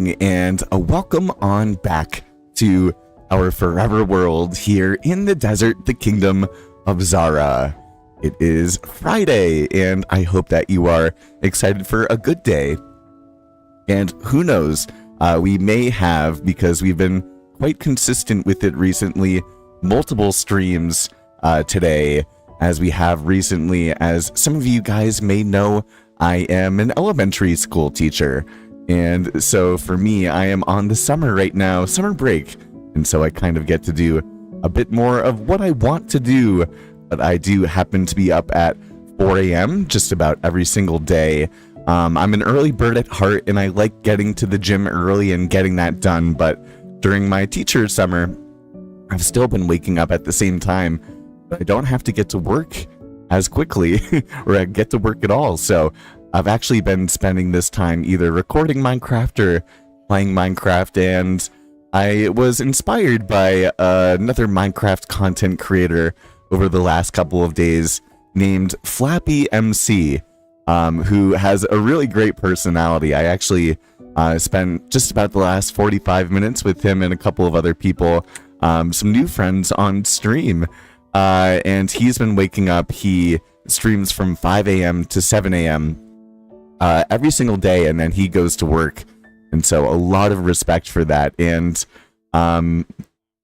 and a welcome on back to our forever world here in the desert, the kingdom of Zara. It is Friday, and I hope that you are excited for a good day. And who knows, we may have, because we've been quite consistent with it recently, multiple streams today, as we have recently. As some of you guys may know, I am an elementary school teacher. And so for me, I am on the summer right now, summer break. And so I kind of get to do a bit more of what I want to do. But I do happen to be up at 4 a.m. just about every single day. I'm an early bird at heart, and I like getting to the gym early and getting that done. But during my teacher summer, I've still been waking up at the same time. But I don't have to get to work as quickly or I get to work at all. So I've actually been spending this time either recording Minecraft or playing Minecraft, and I was inspired by another Minecraft content creator over the last couple of days named Flappy MC, who has a really great personality. I actually spent just about the last 45 minutes with him and a couple of other people, some new friends on stream, and he's been waking up. He streams from 5 a.m. to 7 a.m. Every single day, and then he goes to work. And so a lot of respect for that. And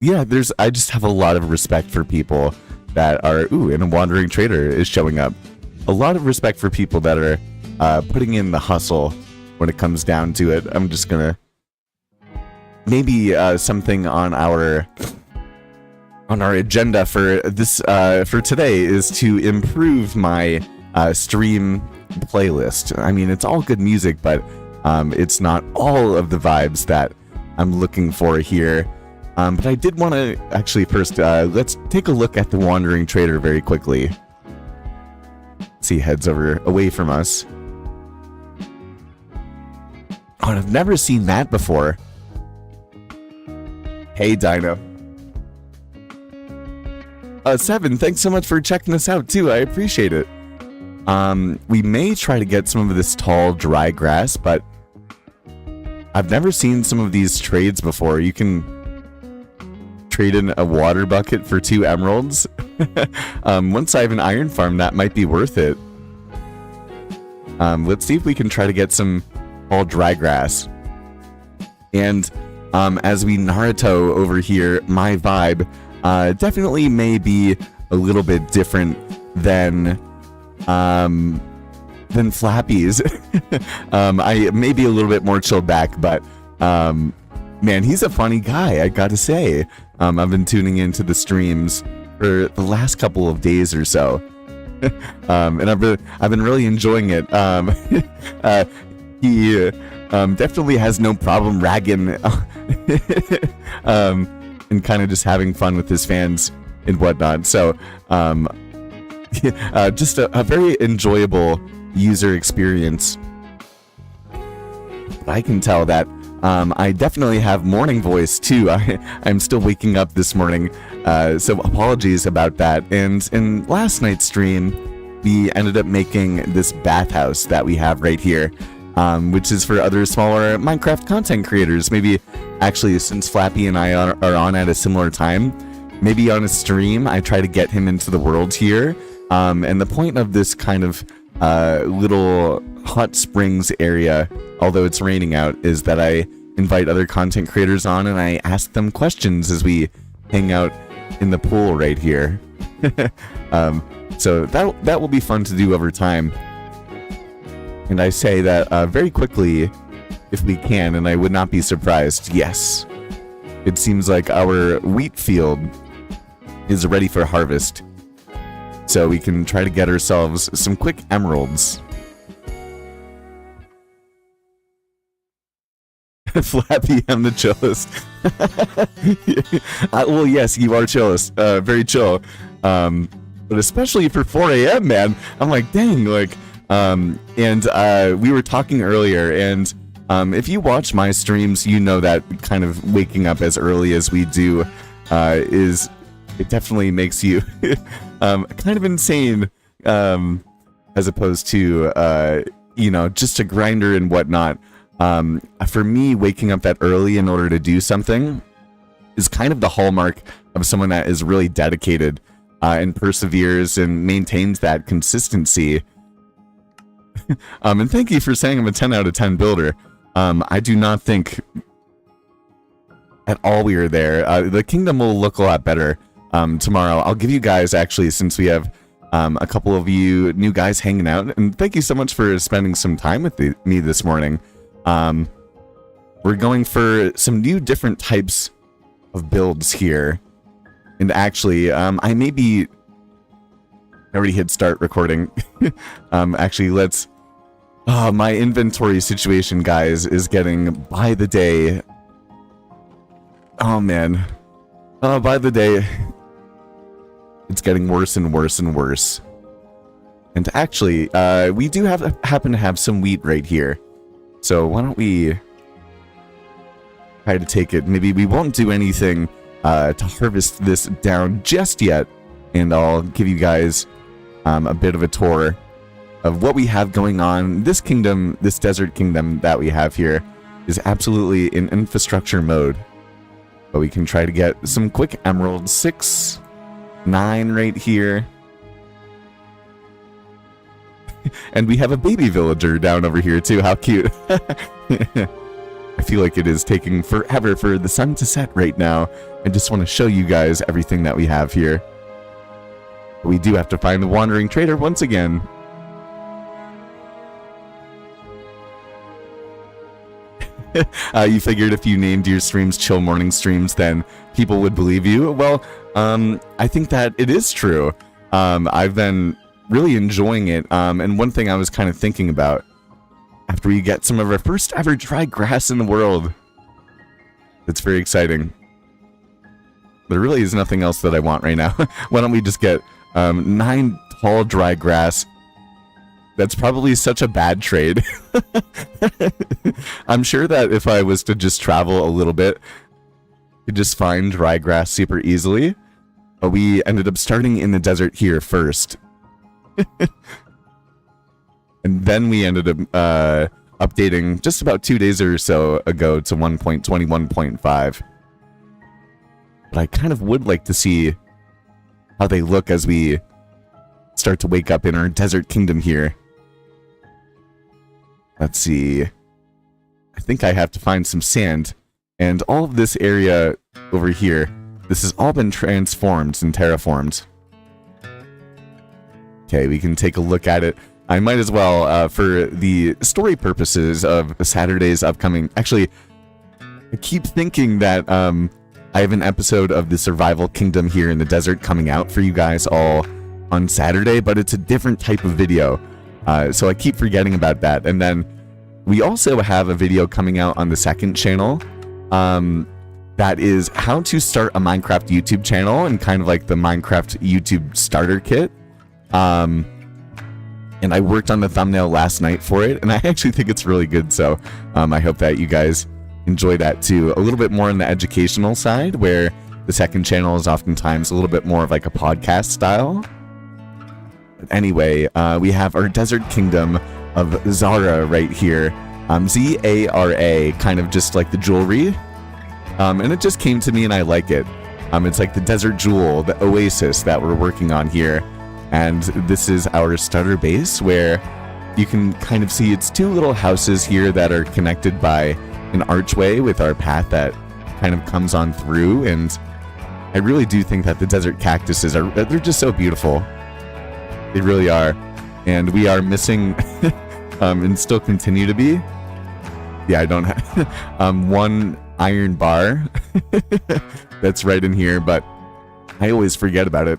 yeah, I just have a lot of respect for people that are, and a wandering trader is showing up. A lot of respect for people that are putting in the hustle when it comes down to it. I'm just gonna maybe something on our agenda for this for today is to improve my stream playlist. I mean, it's all good music, but it's not all of the vibes that I'm looking for here. But I did want to actually first, let's take a look at the Wandering Trader very quickly. See, heads away from us. Oh, and I've never seen that before. Hey, Dino. Seven, thanks so much for checking us out too. I appreciate it. We may try to get some of this tall, dry grass, but I've never seen some of these trades before. You can trade in a water bucket for 2 emeralds. Once I have an iron farm, that might be worth it. Let's see if we can try to get some tall, dry grass. And as we Naruto over here, my vibe definitely may be a little bit different than Flappy's. I may be a little bit more chilled back, but man, he's a funny guy, I gotta say. I've been tuning into the streams for the last couple of days or so, and I've been really enjoying it. He definitely has no problem ragging and kind of just having fun with his fans and whatnot. So just a very enjoyable user experience. I can tell that I definitely have morning voice too. I'm still waking up this morning, so apologies about that. And in last night's stream, we ended up making this bathhouse that we have right here, which is for other smaller Minecraft content creators. Maybe actually, since Flappy and I are on at a similar time, maybe on a stream I try to get him into the world here. And the point of this kind of little hot springs area, although it's raining out, is that I invite other content creators on and I ask them questions as we hang out in the pool right here. So that will be fun to do over time. And I say that very quickly if we can, and I would not be surprised. Yes, it seems like our wheat field is ready for harvest. So we can try to get ourselves some quick emeralds. Flappy, I'm the chillest. Well, yes, you are chillest. Very chill. But especially for 4 a.m., man. I'm like, dang, like, and we were talking earlier, and if you watch my streams, you know that kind of waking up as early as we do it definitely makes you kind of insane, as opposed to, just a grinder and whatnot. For me, waking up that early in order to do something is kind of the hallmark of someone that is really dedicated and perseveres and maintains that consistency. And thank you for saying I'm a 10 out of 10 builder. I do not think at all we are there. The kingdom will look a lot better tomorrow. I'll give you guys, actually, since we have a couple of you new guys hanging out, and thank you so much for spending some time with me this morning. We're going for some new different types of builds here. And actually, I already hit start recording. Actually, let's... my inventory situation, guys, is getting by the day. Oh, man. By the day, it's getting worse and worse and worse. And actually, we do happen to have some wheat right here. So why don't we try to take it? Maybe we won't do anything to harvest this down just yet. And I'll give you guys a bit of a tour of what we have going on. This kingdom, this desert kingdom that we have here, is absolutely in infrastructure mode. But we can try to get some quick emeralds. 6, 9 right here. And we have a baby villager down over here too. How cute. I feel like it is taking forever for the sun to set right now. I just want to show you guys everything that we have here. But we do have to find the wandering trader once again. You figured if you named your streams Chill Morning Streams, then people would believe you. Well, I think that it is true. I've been really enjoying it. And one thing I was kind of thinking about, after we get some of our first ever dry grass in the world, it's very exciting. There really is nothing else that I want right now. Why don't we just get 9 tall dry grass? That's probably such a bad trade. I'm sure that if I was to just travel a little bit, you could just find dry grass super easily. But we ended up starting in the desert here first. And then we ended up updating just about 2 days or so ago to 1.21.5. But I kind of would like to see how they look as we start to wake up in our desert kingdom here. Let's see. I think I have to find some sand. And all of this area over here, this has all been transformed and terraformed. Okay, we can take a look at it. I might as well, for the story purposes of Saturday's upcoming... Actually, I keep thinking that I have an episode of the Survival Kingdom here in the desert coming out for you guys all on Saturday, but it's a different type of video. So I keep forgetting about that. And then we also have a video coming out on the second channel that is how to start a Minecraft YouTube channel, and kind of like the Minecraft YouTube starter kit. And I worked on the thumbnail last night for it, and I actually think it's really good, so I hope that you guys enjoy that too. A little bit more on the educational side, where the second channel is oftentimes a little bit more of like a podcast style. But anyway, we have our desert kingdom of Zara right here. Z-A-R-A, kind of just like the jewelry. And it just came to me and I like it. It's like the desert jewel, the oasis that we're working on here. And this is our starter base, where you can kind of see it's 2 little houses here that are connected by an archway with our path that kind of comes on through. And I really do think that the desert cactuses they're just so beautiful. They really are. And we are missing, and still continue to be. Yeah, I don't have 1 iron bar. That's right in here, but I always forget about it.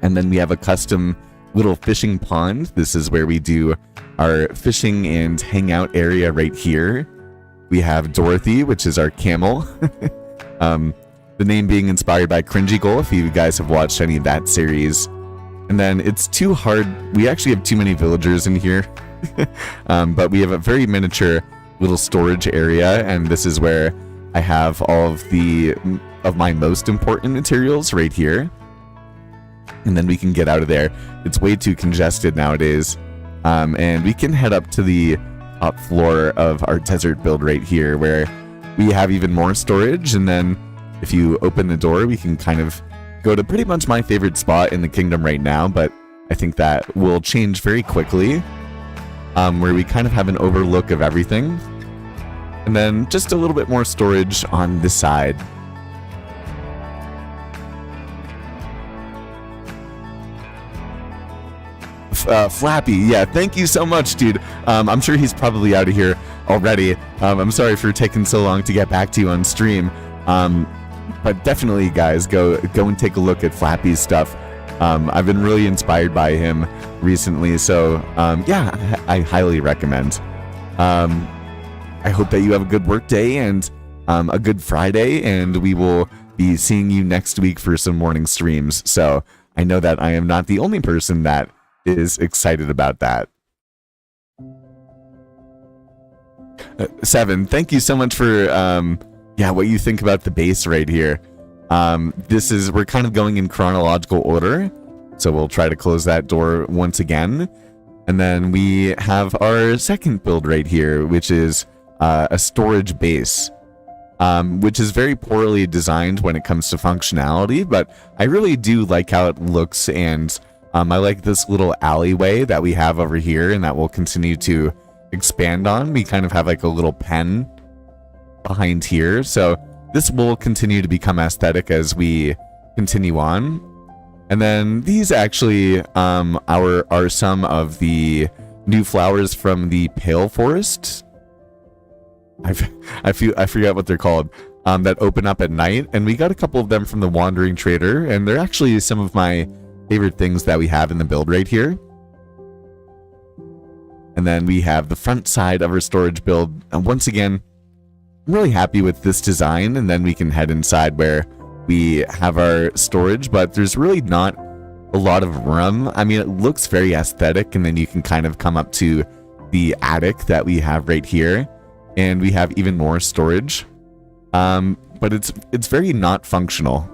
And then we have a custom little fishing pond. This is where we do our fishing and hangout area right here. We have Dorothy, which is our camel. The name being inspired by Cringy Goal, if you guys have watched any of that series. And then it's too hard. We actually have too many villagers in here. But we have a very miniature little storage area, and this is where I have all of my most important materials right here. And then we can get out of there. It's way too congested nowadays. And we can head up to the top floor of our desert build right here, where we have even more storage. And then if you open the door, we can kind of go to pretty much my favorite spot in the kingdom right now, but I think that will change very quickly, where we kind of have an overlook of everything. And then just a little bit more storage on this side. Flappy, yeah, thank you so much, dude. I'm sure he's probably out of here already. I'm sorry for taking so long to get back to you on stream. But definitely, guys, go and take a look at Flappy's stuff. I've been really inspired by him recently, so yeah, I highly recommend. I hope that you have a good work day and a good Friday, and we will be seeing you next week for some morning streams. So I know that I am not the only person that is excited about that. 7, thank you so much for what you think about the base right here. We're kind of going in chronological order, so we'll try to close that door once again. And then we have our second build right here, which is a storage base, which is very poorly designed when it comes to functionality, but I really do like how it looks, and I like this little alleyway that we have over here, and that we'll continue to expand on. We kind of have like a little pen behind here, so this will continue to become aesthetic as we continue on. And then these actually are some of the new flowers from the Pale Forest. I forget what they're called, that open up at night, and we got a couple of them from the Wandering Trader, and they're actually some of my favorite things that we have in the build right here. And then we have the front side of our storage build, and once again, I'm really happy with this design. And then we can head inside where we have our storage, but there's really not a lot of room. I mean, it looks very aesthetic, and then you can kind of come up to the attic that we have right here, and we have even more storage, but it's very not functional.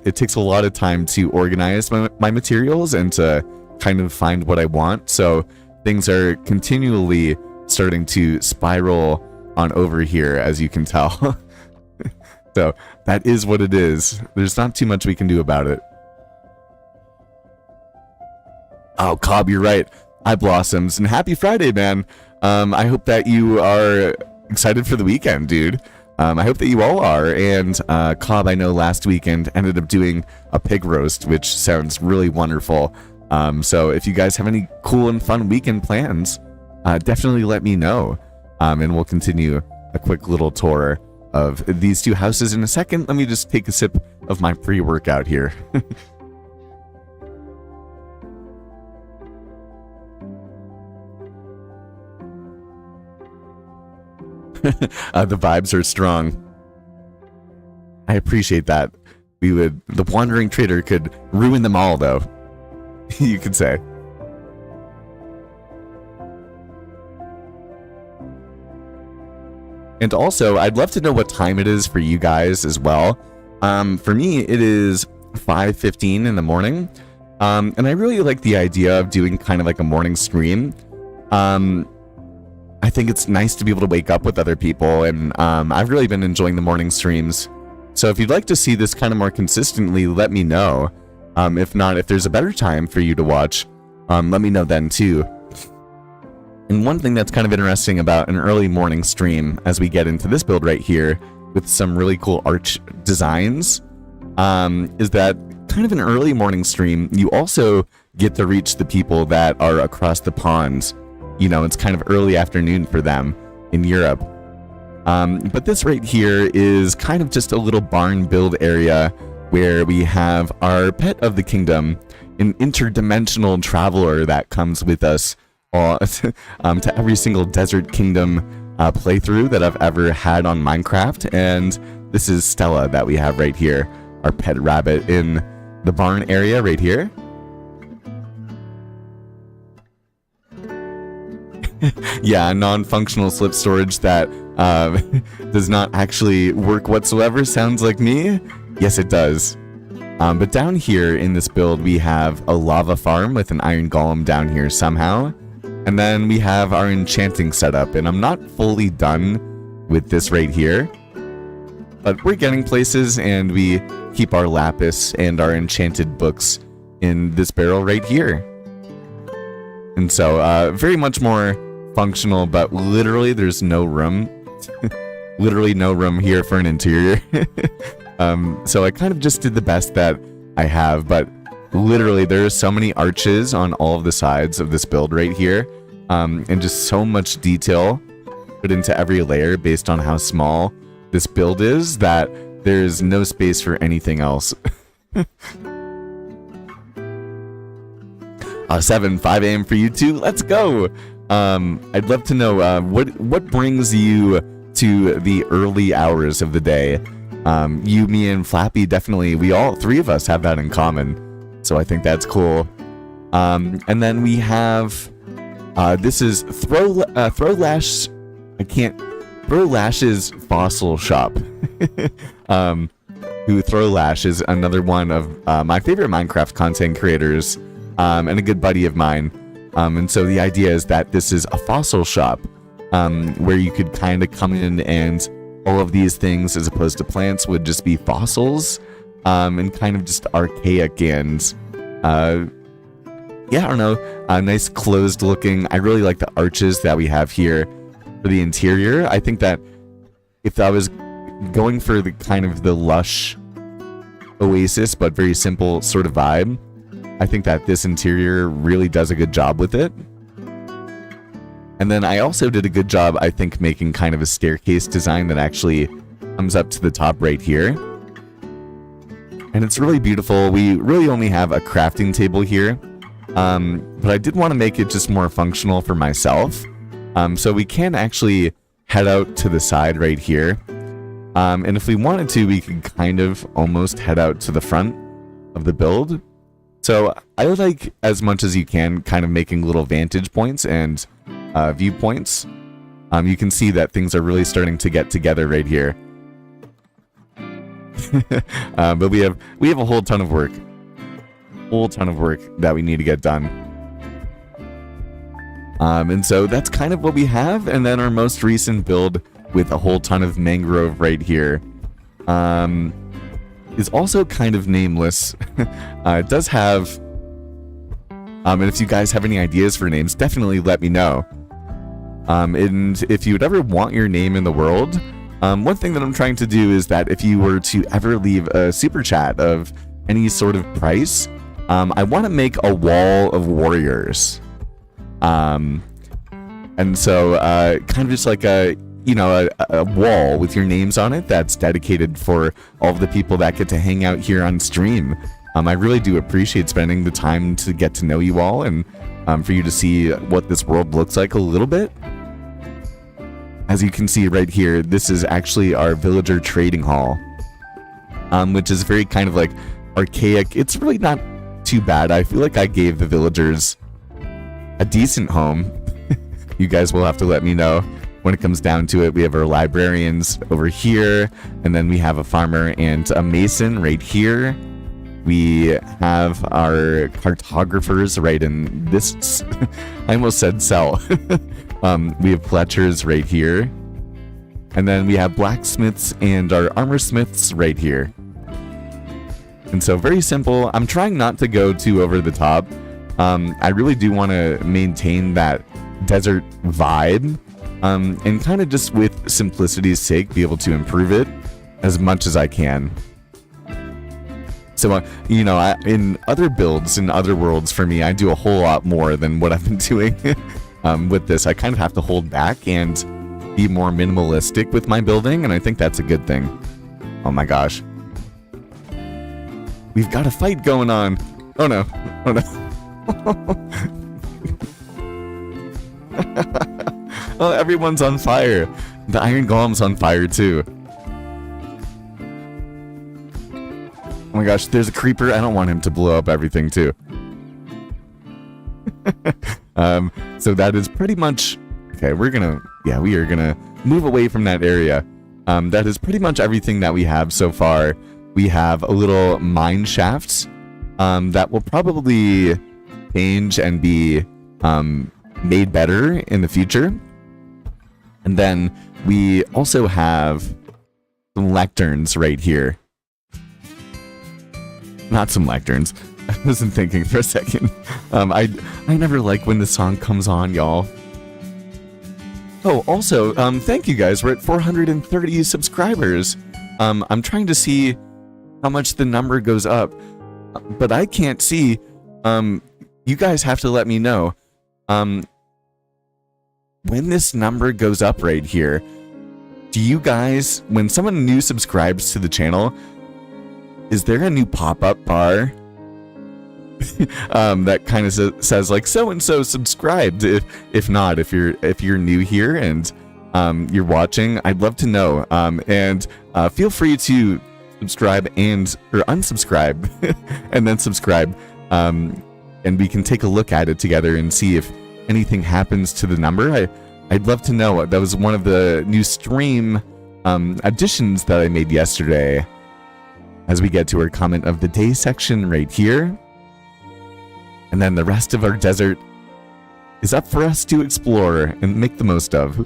It takes a lot of time to organize my materials and to kind of find what I want, so things are continually starting to spiral on over here, as you can tell. So that is what it is. There's not too much we can do about it. Oh, Cobb, you're right. Hi, Blossoms, and happy Friday, man. I hope that you are excited for the weekend, dude. I hope that you all are. And Cobb, I know last weekend ended up doing a pig roast, which sounds really wonderful. So if you guys have any cool and fun weekend plans, definitely let me know. And we'll continue a quick little tour of these two houses in a second. Let me just take a sip of my pre-workout here. The vibes are strong. I appreciate that. The Wandering Trader could ruin them all, though. You could say. And also, I'd love to know what time it is for you guys as well. For me, it is 5:15 in the morning. And I really like the idea of doing kind of like a morning stream. I think it's nice to be able to wake up with other people, and I've really been enjoying the morning streams. So if you'd like to see this kind of more consistently, let me know. If not, if there's a better time for you to watch, let me know then too. And one thing that's kind of interesting about an early morning stream, as we get into this build right here with some really cool arch designs, is that kind of an early morning stream, you also get to reach the people that are across the pond. You know, it's kind of early afternoon for them in Europe. But this right here is kind of just a little barn build area where we have our pet of the kingdom, an interdimensional traveler that comes with us to every single Desert Kingdom playthrough that I've ever had on Minecraft. And this is Stella that we have right here, our pet rabbit in the barn area right here. Yeah, non-functional slip storage that does not actually work whatsoever. Sounds like me? Yes, it does. But down here in this build, we have a lava farm with an iron golem down here somehow. And then we have our enchanting setup, and I'm not fully done with this right here, but we're getting places, and we keep our lapis and our enchanted books in this barrel right here. And so very much more functional, but literally there's no room. Literally no room here for an interior. So I kind of just did the best that I have, but literally there are so many arches on all of the sides of this build right here, and just so much detail put into every layer based on how small this build is that there's no space for anything else. 7, 5 a.m. for you too. Let's go. I'd love to know what brings you to the early hours of the day. You, me, and Flappy, definitely, we all three of us have that in common. So I think that's cool. And then we have this is Throwlash's Fossil Shop. Who Throwlash is another one of my favorite Minecraft content creators, and a good buddy of mine. And so the idea is that this is a fossil shop, where you could kind of come in and all of these things, as opposed to plants, would just be fossils, and kind of just archaic and, yeah, I don't know, nice closed looking. I really like the arches that we have here for the interior. I think that if I was going for the kind of the lush oasis, but very simple sort of vibe, I think that this interior really does a good job with it. And then I also did a good job, I think, making kind of a staircase design that actually comes up to the top right here. And it's really beautiful. We really only have a crafting table here, but I did want to make it just more functional for myself. So we can actually head out to the side right here. And if we wanted to, we could kind of almost head out to the front of the build. So I would like, as much as you can, kind of making little vantage points and viewpoints. You can see that things are really starting to get together right here. But we have a whole ton of work. That we need to get done. And so that's kind of what we have. And then our most recent build with a whole ton of mangrove right here is also kind of nameless. It does have, and if you guys have any ideas for names, definitely let me know. And if you would ever want your name in the world, one thing that I'm trying to do is that if you were to ever leave a super chat of any sort of price, I want to make a wall of warriors. And so kind of just like a wall with your names on it that's dedicated for all of the people that get to hang out here on stream. I really do appreciate spending the time to get to know you all, and for you to see what this world looks like a little bit. As you can see right here, this is actually our villager trading hall, which is very kind of like archaic. It's really not too bad. I feel like I gave the villagers a decent home. You guys will have to let me know when it comes down to it. We have our librarians over here, and then we have a farmer and a mason right here. We have our cartographers right in this. I almost said cell. We have Fletchers right here. And then we have blacksmiths and our armor smiths right here. And so very simple. I'm trying not to go too over the top. I really do want to maintain that desert vibe. And kind of just with simplicity's sake, be able to improve it as much as I can. So, in other builds, in other worlds, for me, I do a whole lot more than what I've been doing with this. I kind of have to hold back and be more minimalistic with my building, and I think that's a good thing. Oh my gosh. We've got a fight going on. Oh no. Oh no. Oh, everyone's on fire. The Iron Golem's on fire too. Oh my gosh, there's a creeper. I don't want him to blow up everything too. So that is pretty much... Okay, we are gonna move away from that area. That is pretty much everything that we have so far. We have a little mine shaft that will probably change and be made better in the future. And then we also have some lecterns right here. Not some lecterns. I wasn't thinking for a second. I never like when the song comes on, y'all. Oh, also, thank you guys. We're at 430 subscribers. I'm trying to see how much the number goes up, but I can't see. You guys have to let me know. When this number goes up right here, do you guys, when someone new subscribes to the channel, is there a new pop-up bar that kind of says like so-and-so subscribed? If not, if you're new here and you're watching, I'd love to know. And feel free to subscribe or unsubscribe and then subscribe. And we can take a look at it together and see if anything happens to the number. I'd love to know. That was one of the new stream additions that I made yesterday. As we get to our comment of the day section right here. And then the rest of our desert is up for us to explore and make the most of.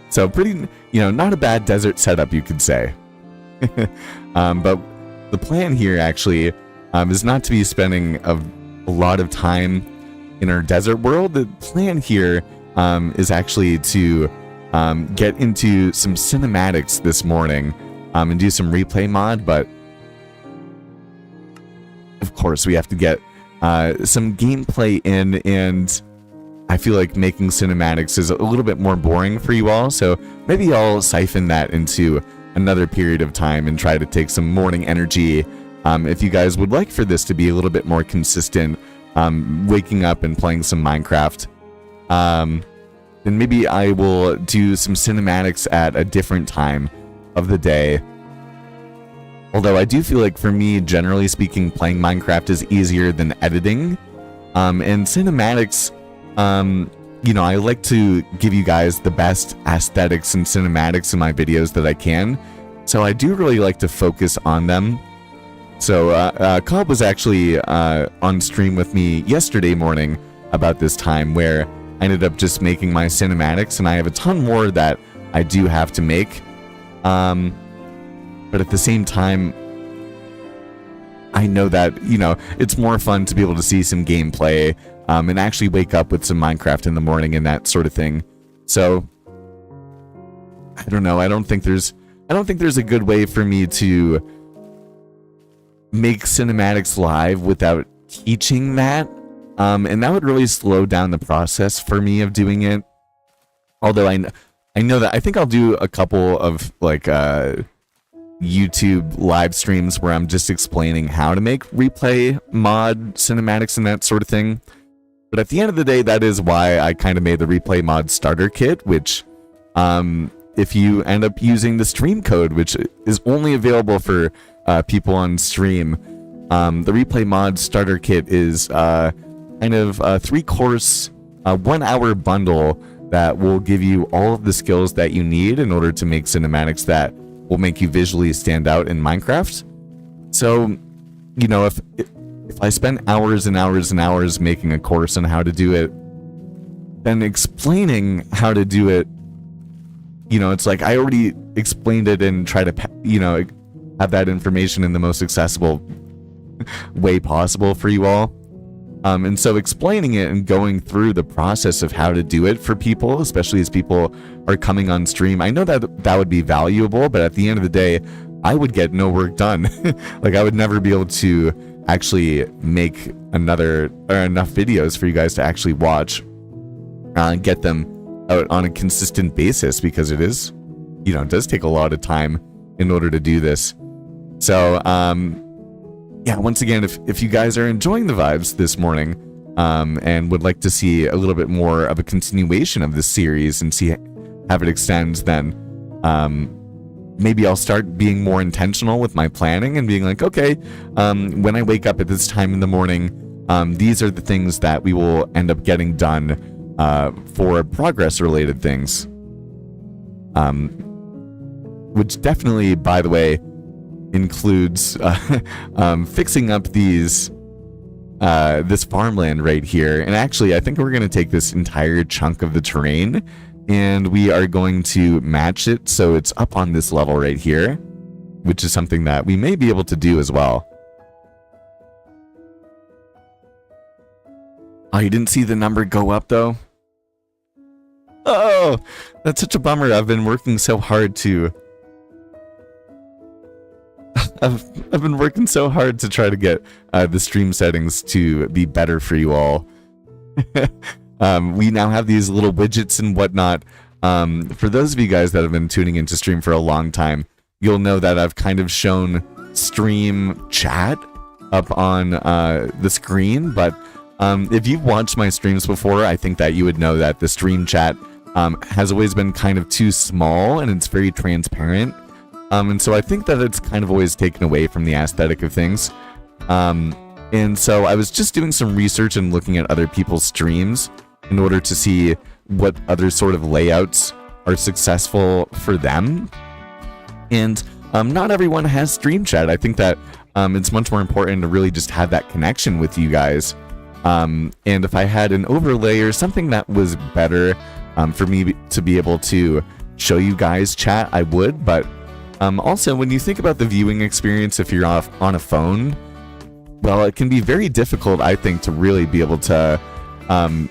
So pretty, not a bad desert setup, you could say. But the plan here actually is not to be spending a lot of time in our desert world. The plan here is actually to get into some cinematics this morning and do some replay mod, but of course we have to get some gameplay in, and I feel like making cinematics is a little bit more boring for you all, so maybe I'll siphon that into another period of time and try to take some morning energy. If you guys would like for this to be a little bit more consistent, waking up and playing some Minecraft, then maybe I will do some cinematics at a different time of the day. Although I do feel like for me, generally speaking, playing Minecraft is easier than editing. And cinematics, I like to give you guys the best aesthetics and cinematics in my videos that I can. So I do really like to focus on them. So Cobb was actually on stream with me yesterday morning about this time, where I ended up just making my cinematics, and I have a ton more that I do have to make. But at the same time, I know that, it's more fun to be able to see some gameplay and actually wake up with some Minecraft in the morning and that sort of thing. So, I don't know. I don't think there's a good way for me to make cinematics live without teaching that. And that would really slow down the process for me of doing it. Although I know that I think I'll do a couple of like YouTube live streams where I'm just explaining how to make replay mod cinematics and that sort of thing. But at the end of the day, that is why I kind of made the replay mod starter kit, which if you end up using the stream code, which is only available for people on stream, the replay mod starter kit is kind of a 3-course, 1-hour bundle that will give you all of the skills that you need in order to make cinematics that will make you visually stand out in Minecraft. So, if I spend hours and hours and hours making a course on how to do it, then explaining how to do it, it's like I already explained it and try to, have that information in the most accessible way possible for you all. And so explaining it and going through the process of how to do it for people, especially as people are coming on stream, I know that that would be valuable, but at the end of the day, I would get no work done. Like I would never be able to actually make enough videos for you guys to actually watch and get them out on a consistent basis, because it is, it does take a lot of time in order to do this. So, yeah, once again, if you guys are enjoying the vibes this morning and would like to see a little bit more of a continuation of this series and have it extend, then maybe I'll start being more intentional with my planning and being like, okay, when I wake up at this time in the morning, these are the things that we will end up getting done for progress-related things. Which definitely, by the way, includes fixing up these this farmland right here. And actually, I think we're going to take this entire chunk of the terrain and we are going to match it so it's up on this level right here, which is something that we may be able to do as well. Oh, you didn't see the number go up though? Oh, that's such a bummer. I've been working so hard to... I've been working so hard to try to get the stream settings to be better for you all. We now have these little widgets and whatnot. For those of you guys that have been tuning into stream for a long time, you'll know that I've kind of shown stream chat up on the screen, but if you've watched my streams before, I think that you would know that the stream chat has always been kind of too small and it's very transparent. And so I think that it's kind of always taken away from the aesthetic of things. And so I was just doing some research and looking at other people's streams in order to see what other sort of layouts are successful for them. And not everyone has stream chat. I think that it's much more important to really just have that connection with you guys. And if I had an overlay or something that was better for me to be able to show you guys chat, I would. But also, when you think about the viewing experience, if you're on a phone, well, it can be very difficult, I think, to really be able to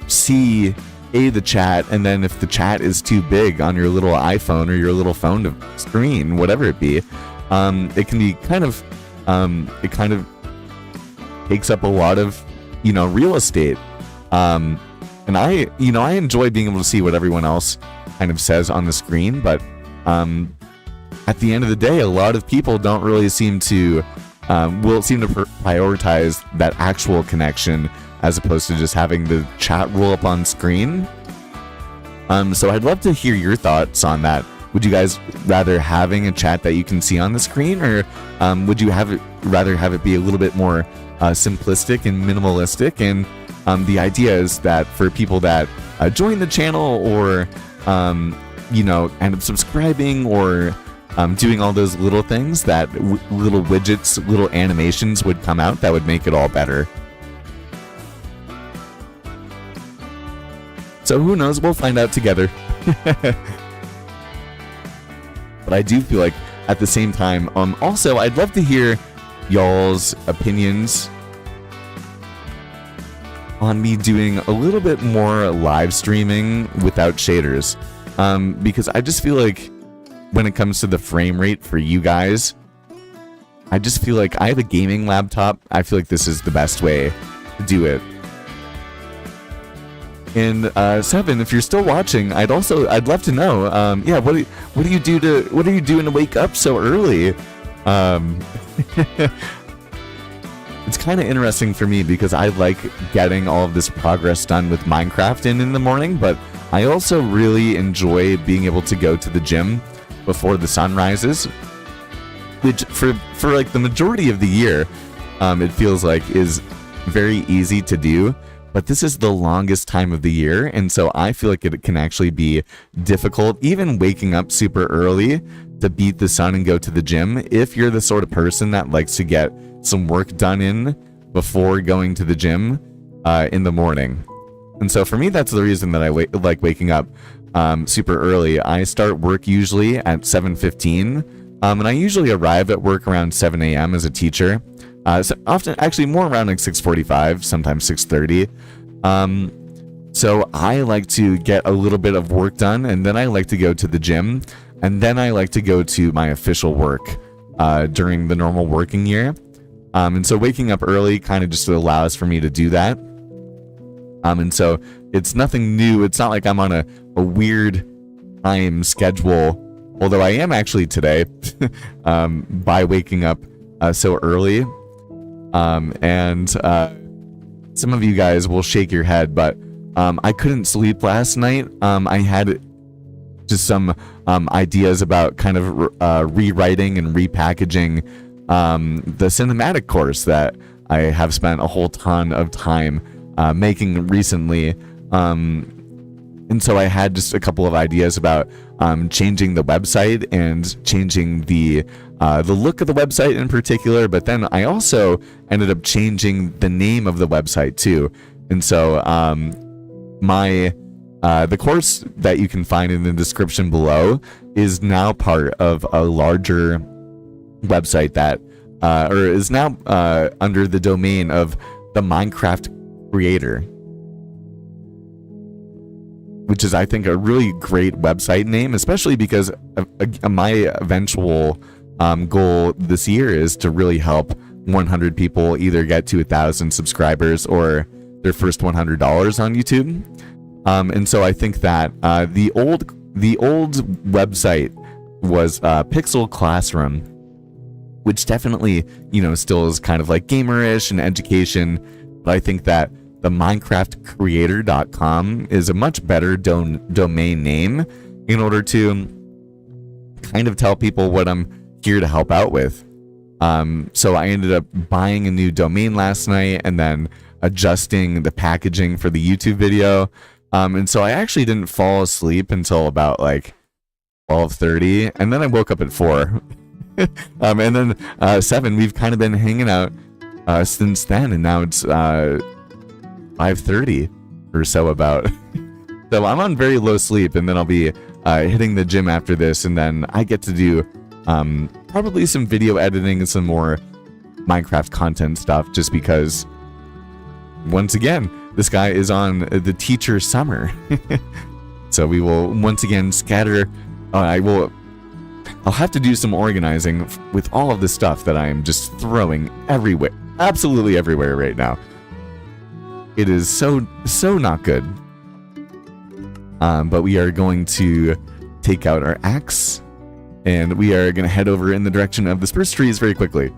see the chat, and then if the chat is too big on your little iPhone or your little phone screen, whatever it be, it can be kind of it kind of takes up a lot of real estate. And I enjoy being able to see what everyone else kind of says on the screen, but at the end of the day, a lot of people don't really seem to prioritize that actual connection as opposed to just having the chat roll up on screen. So I'd love to hear your thoughts on that. Would you guys rather having a chat that you can see on the screen, or would you rather have it be a little bit more simplistic and minimalistic? And the idea is that for people that join the channel or end up subscribing or doing all those little things, that little widgets, little animations would come out that would make it all better. So who knows? We'll find out together. But I do feel like at the same time, also I'd love to hear y'all's opinions on me doing a little bit more live streaming without shaders, because I just feel like when it comes to the frame rate for you guys, I just feel like I have a gaming laptop. I feel like this is the best way to do it. And Seven, if you're still watching, I'd love to know. Yeah, what are you doing to wake up so early? It's kind of interesting for me because I like getting all of this progress done with Minecraft in the morning, but I also really enjoy being able to go to the gym before the sun rises, which for like the majority of the year, it feels like is very easy to do. But this is the longest time of the year, and so I feel like it can actually be difficult, even waking up super early to beat the sun and go to the gym, if you're the sort of person that likes to get some work done in before going to the gym in the morning. And so for me, that's the reason that I like waking up super early. I start work usually at 7:15, and I usually arrive at work around 7 a.m. as a teacher. So often, actually more around like 6:45, sometimes 6:30. So I like to get a little bit of work done, and then I like to go to the gym, and then I like to go to my official work during the normal working year. And so waking up early kind of just allows for me to do that. And so it's nothing new. It's not like I'm on a weird time schedule, although I am actually today by waking up so early. And some of you guys will shake your head, but I couldn't sleep last night. I had just some ideas about kind of rewriting and repackaging the cinematic course that I have spent a whole ton of time making recently. And so I had just a couple of ideas about changing the website and changing the look of the website in particular. But then I also ended up changing the name of the website too. And so the course that you can find in the description below is now part of a larger website that or is now under the domain of the Minecraft Creator, which is, I think, a really great website name, especially because my eventual goal this year is to really help 100 people either get to 1,000 subscribers or their first $100 on YouTube. And so I think that the old website was Pixel Classroom, which definitely, still is kind of like gamerish and education. But I think that the MinecraftCreator.com is a much better domain name in order to kind of tell people what I'm here to help out with. So I ended up buying a new domain last night and then adjusting the packaging for the YouTube video. And so I actually didn't fall asleep until about like 12:30, and then I woke up at 4. And then 7, we've kind of been hanging out since then, and now it's 5:30 or so about. So I'm on very low sleep, and then I'll be hitting the gym after this, and then I get to do probably some video editing and some more Minecraft content stuff, just because, once again, this guy is on the teacher summer. So we will once again scatter. I'll have to do some organizing with all of the stuff that I am just throwing everywhere, absolutely everywhere right now. It is so not good. But we are going to take out our axe, and we are going to head over in the direction of the spruce trees very quickly.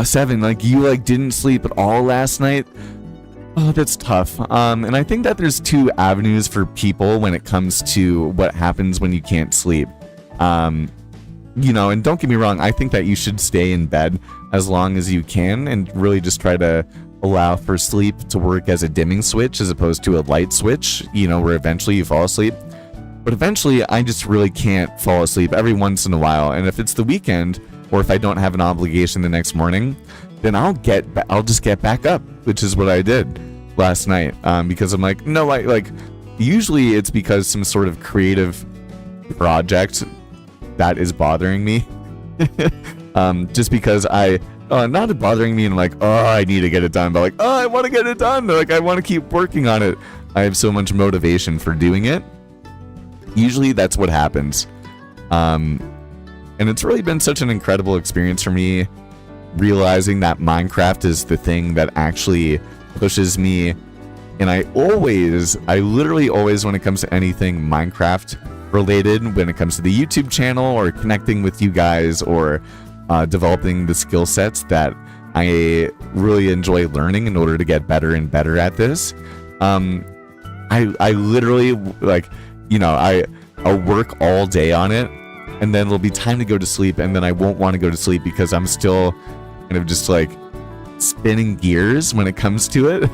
Seven, you didn't sleep at all last night? Oh, that's tough. And I think that there's 2 avenues for people when it comes to what happens when you can't sleep. And don't get me wrong, I think that you should stay in bed as long as you can and really just try to allow for sleep to work as a dimming switch as opposed to a light switch, where eventually you fall asleep. But eventually, I just really can't fall asleep every once in a while. And if it's the weekend, or if I don't have an obligation the next morning, then I'll just get back up, which is what I did last night. Because I'm like, no, usually it's because some sort of creative project that is bothering me. Just because not bothering me and I need to get it done, but I want to get it done. I want to keep working on it. I have so much motivation for doing it. Usually that's what happens. And it's really been such an incredible experience for me, realizing that Minecraft is the thing that actually pushes me. And I literally always, when it comes to anything Minecraft related, when it comes to the YouTube channel or connecting with you guys or developing the skill sets that I really enjoy learning in order to get better and better at this, I literally I'll work all day on it, and then it'll be time to go to sleep, and then I won't want to go to sleep because I'm still kind of just spinning gears when it comes to it.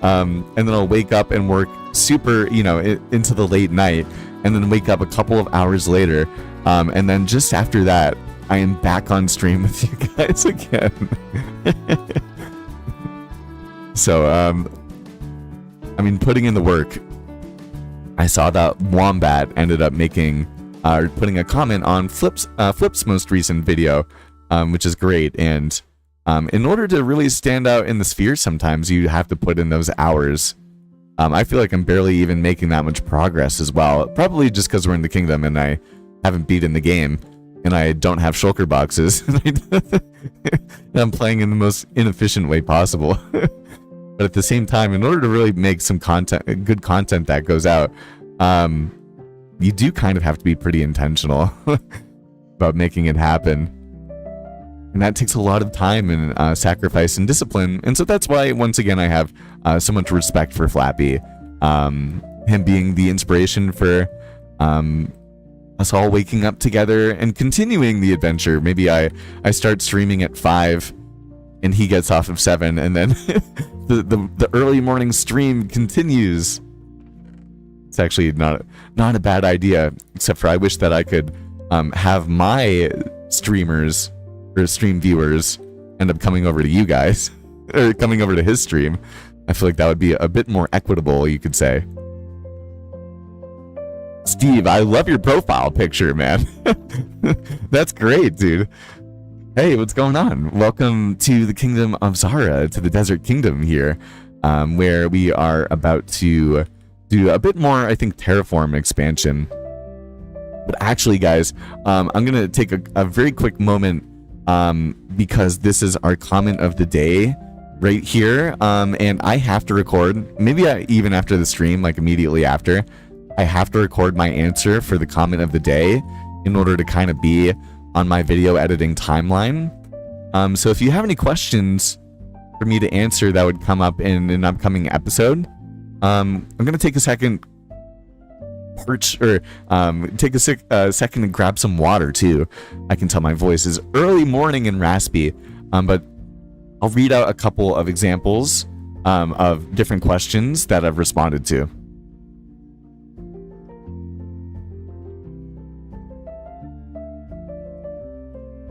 And then I'll wake up and work super, into the late night, and then wake up a couple of hours later. And then just after that, I am back on stream with you guys again. So, putting in the work. I saw that Wombat ended up putting a comment on Flip's most recent video, which is great. And in order to really stand out in the sphere, sometimes you have to put in those hours. I feel like I'm barely even making that much progress as well. Probably just because we're in the kingdom and I haven't beaten the game, and I don't have shulker boxes. And I'm playing in the most inefficient way possible. But at the same time, in order to really make some good content that goes out, you do kind of have to be pretty intentional about making it happen. And that takes a lot of time and sacrifice and discipline. And so that's why, once again, I have so much respect for Flappy. Him being the inspiration for us all waking up together and continuing the adventure. Maybe I start streaming at 5 and he gets off of 7, and then the early morning stream continues. It's actually not a bad idea, except for I wish that I could have my streamers or stream viewers end up coming over to you guys or coming over to his stream. I feel like that would be a bit more equitable, you could say. Steve, I love your profile picture, man. That's great, dude. Hey, what's going on? Welcome to the Kingdom of Zara, to the Desert Kingdom here, where we are about to do a bit more, I think, terraform expansion. But actually, guys, I'm going to take a very quick moment because this is our comment of the day right here, and I have to record, maybe even after the stream, like immediately after, I have to record my answer for the comment of the day in order to kind of be on my video editing timeline. So if you have any questions for me to answer that would come up in an upcoming episode, I'm gonna take a second, take a second to grab some water too. I can tell my voice is early morning and raspy, but I'll read out a couple of examples of different questions that I've responded to.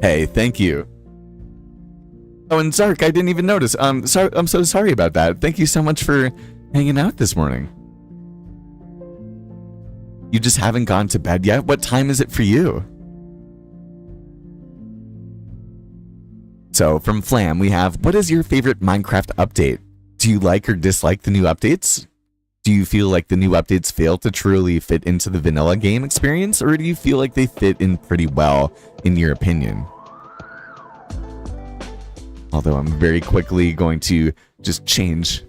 Hey, thank you. Oh, and Zark, I didn't even notice. I'm so sorry about that. Thank you so much for hanging out this morning. You just haven't gone to bed yet? What time is it for you? So, from Flam, we have, what is your favorite Minecraft update? Do you like or dislike the new updates? Do you feel like the new updates fail to truly fit into the vanilla game experience, or do you feel like they fit in pretty well, in your opinion? Although I'm very quickly going to just change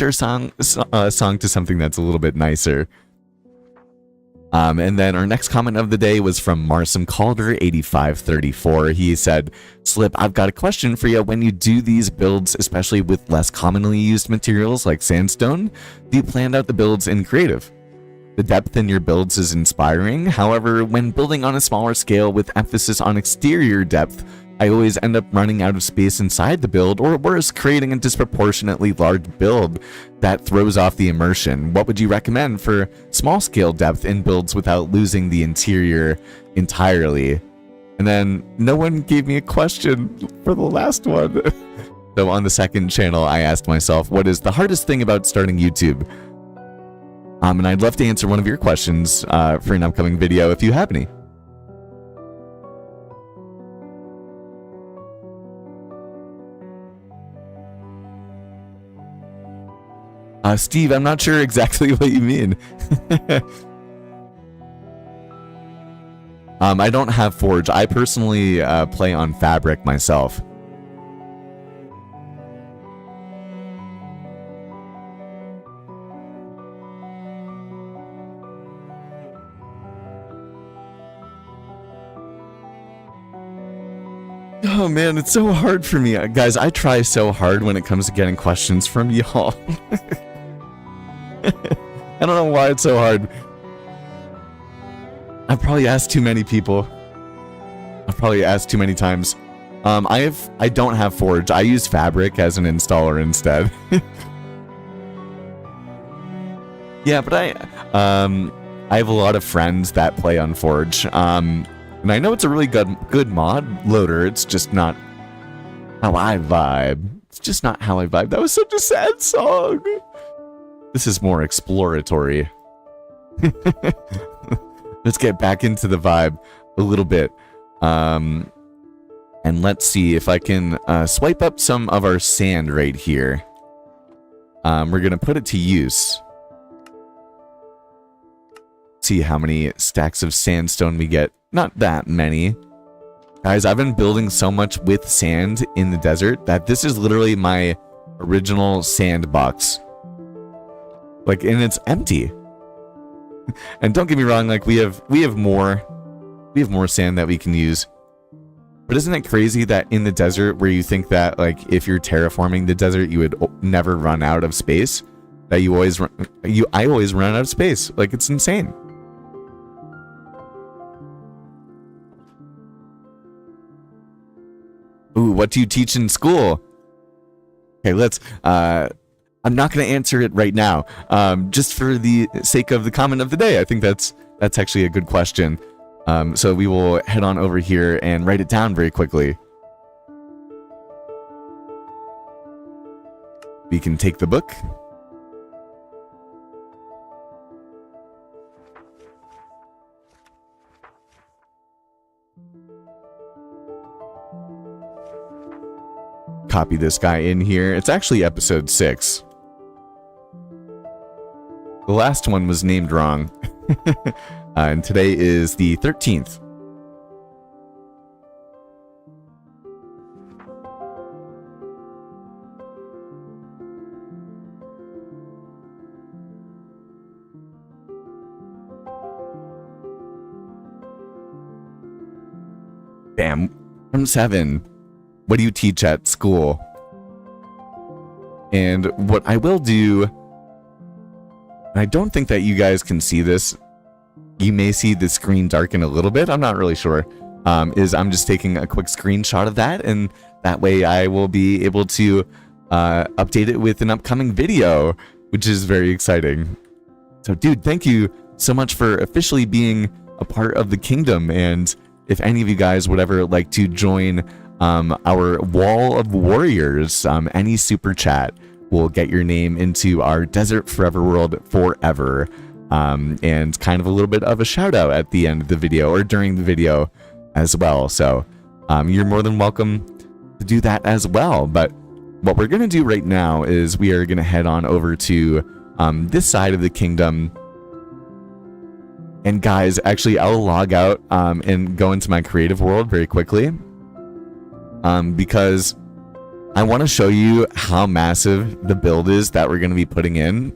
our song to something that's a little bit nicer. And then our next comment of the day was from Marsom Calder 8534. He said, Slip, I've got a question for you. When you do these builds, especially with less commonly used materials like sandstone, do you plan out the builds in creative? The depth in your builds is inspiring. However, when building on a smaller scale with emphasis on exterior depth, I always end up running out of space inside the build, or worse, creating a disproportionately large build that throws off the immersion. What would you recommend for small scale depth in builds without losing the interior entirely? And then no one gave me a question for the last one. So on the second channel, I asked myself, what is the hardest thing about starting YouTube? And I'd love to answer one of your questions for an upcoming video if you have any. Steve, I'm not sure exactly what you mean. I don't have Forge. I personally play on Fabric myself. Oh man, it's so hard for me. Guys, I try so hard when it comes to getting questions from y'all. I don't know why it's so hard. I've probably asked too many people. I've probably asked too many times. I don't have Forge. I use Fabric as an installer instead. Yeah, but I have a lot of friends that play on Forge. And I know it's a really good mod loader. It's just not how I vibe. It's just not how I vibe. That was such a sad song. This is more exploratory. Let's get back into the vibe a little bit. And let's see if I can swipe up some of our sand right here. We're going to put it to use. See how many stacks of sandstone we get. Not that many. Guys, I've been building so much with sand in the desert that this is literally my original sandbox. Like, and it's empty. And don't get me wrong, like we have more sand that we can use. But isn't it crazy that in the desert, where you think that like if you're terraforming the desert, you would never run out of space, that I always run out of space. Like, it's insane. what do you teach in school? Okay, let's, I'm not going to answer it right now, just for the sake of the comment of the day. I think that's actually a good question. So we will head on over here and write it down very quickly. We can take the book. Copy this guy in here. It's actually episode 6. The last one was named wrong. And today is the 13th. Bam. From 7. What do you teach at school? And what I will do, and I don't think that you guys can see this. You may see the screen darken a little bit. I'm not really sure. Is I'm just taking a quick screenshot of that, and that way I will be able to update it with an upcoming video, which is very exciting. So, dude, thank you so much for officially being a part of the kingdom. And if any of you guys would ever like to join our wall of warriors, any super chat will get your name into our Desert Forever World forever. And kind of a little bit of a shout out at the end of the video or during the video as well. So you're more than welcome to do that as well. But what we're going to do right now is we are going to head on over to this side of the kingdom. And guys, actually, I'll log out and go into my creative world very quickly. Because I want to show you how massive the build is that we're going to be putting in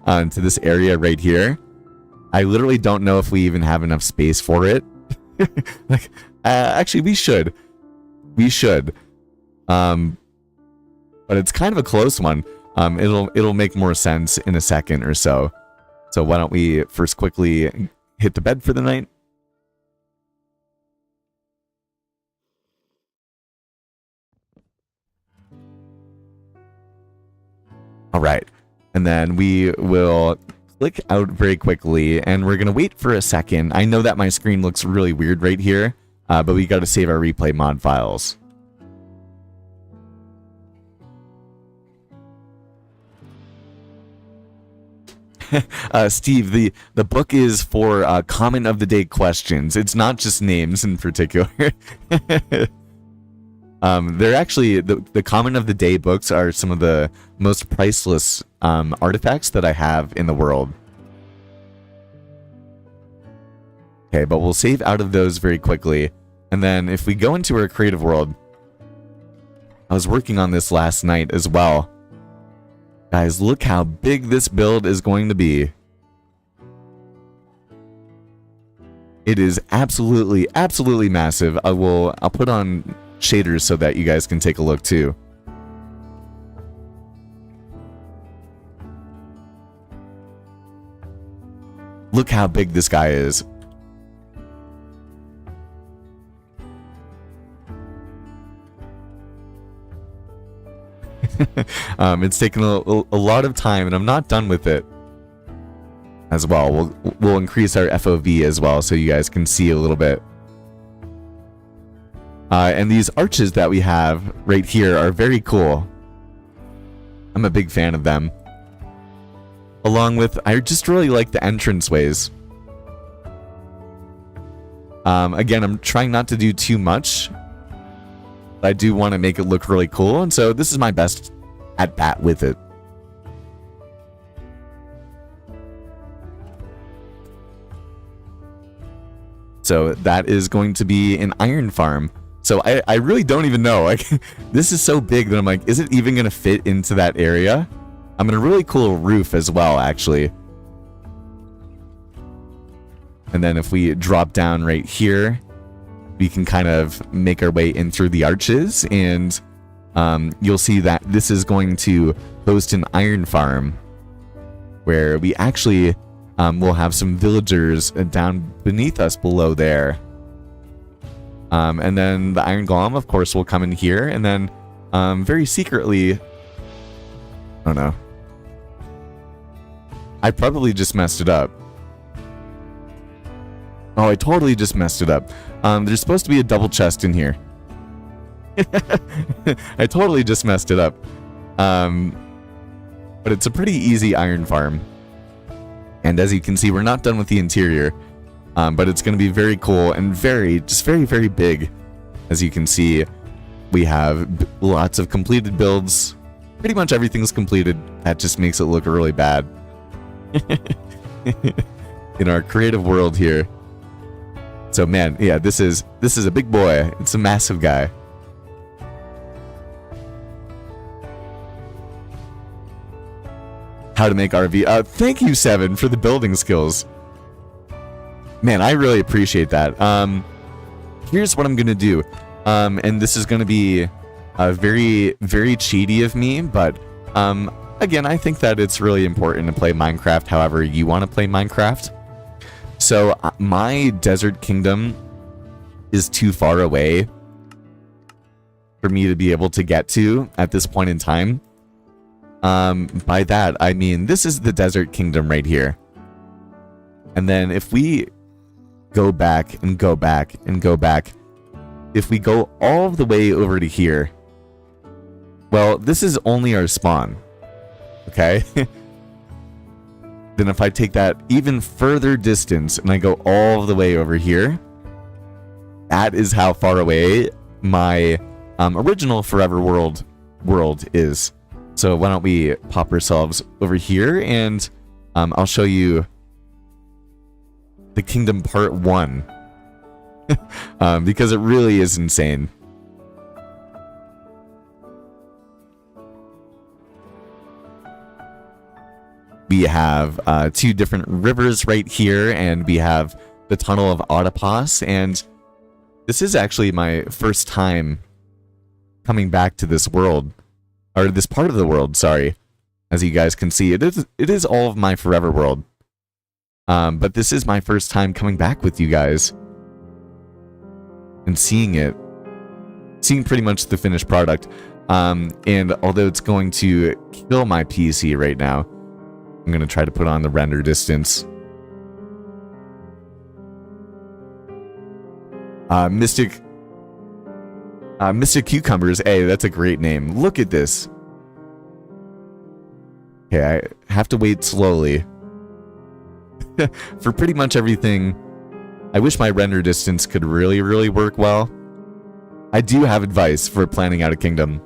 to this area right here. I literally don't know if we even have enough space for it. Like, actually, we should. We should. But it's kind of a close one. It'll make more sense in a second or so. So why don't we first quickly hit the bed for the night? All right, and then we will click out very quickly, and we're going to wait for a second. I know that my screen looks really weird right here, but we got to save our replay mod files. Steve, the book is for comment of the day questions. It's not just names in particular. They're actually, the comment of the day books are some of the most priceless artifacts that I have in the world. Okay, but we'll save out of those very quickly. And then if we go into our creative world, I was working on this last night as well. Guys, look how big this build is going to be. It is absolutely, absolutely massive. I'll put on shaders so that you guys can take a look too. Look how big this guy is. It's taken a lot of time, and I'm not done with it as well. We'll increase our FOV as well so you guys can see a little bit. And these arches that we have right here are very cool. I'm a big fan of them. Along with, I just really like the entranceways. Again, I'm trying not to do too much. But I do want to make it look really cool, and so this is my best at bat with it. So that is going to be an iron farm. So I really don't even know. Like, this is so big that I'm like, is it even going to fit into that area? I'm in a really cool roof as well, actually. And then if we drop down right here, we can kind of make our way in through the arches, and you'll see that this is going to host an iron farm where we actually will have some villagers down beneath us below there. And then the iron golem, of course, will come in here, and then very secretly, oh no, I probably just messed it up. Oh, I totally just messed it up. There's supposed to be a double chest in here. I totally just messed it up. But it's a pretty easy iron farm. And as you can see, we're not done with the interior. But it's going to be very cool and very, very big. As you can see, we have lots of completed builds. Pretty much everything's completed. That just makes it look really bad. In our creative world here. So man, yeah, this is a big boy. It's a massive guy. How to make RV. Thank you, Seven, for the building skills. Man, I really appreciate that. Here's what I'm gonna do. And this is gonna be very, very cheaty of me, but again, I think that it's really important to play Minecraft however you want to play Minecraft. So my desert kingdom is too far away for me to be able to get to at this point in time. By that, I mean, this is the desert kingdom right here. And then if we go back and go back and go back, if we go all the way over to here, well, this is only our spawn. Okay? Then if I take that even further distance and I go all the way over here, that is how far away my original Forever World is. So why don't we pop ourselves over here and I'll show you the Kingdom Part 1. Because it really is insane. We have two different rivers right here, and we have the Tunnel of Oedipus, and this is actually my first time coming back to this world, or this part of the world, sorry. As you guys can see, it is all of my Forever World. But this is my first time coming back with you guys and seeing pretty much the finished product. And although it's going to kill my PC right now, I'm going to try to put on the render distance. Mystic Cucumbers. Hey, that's a great name. Look at this. Okay, I have to wait slowly. For pretty much everything, I wish my render distance could really, really work well. I do have advice for planning out a kingdom.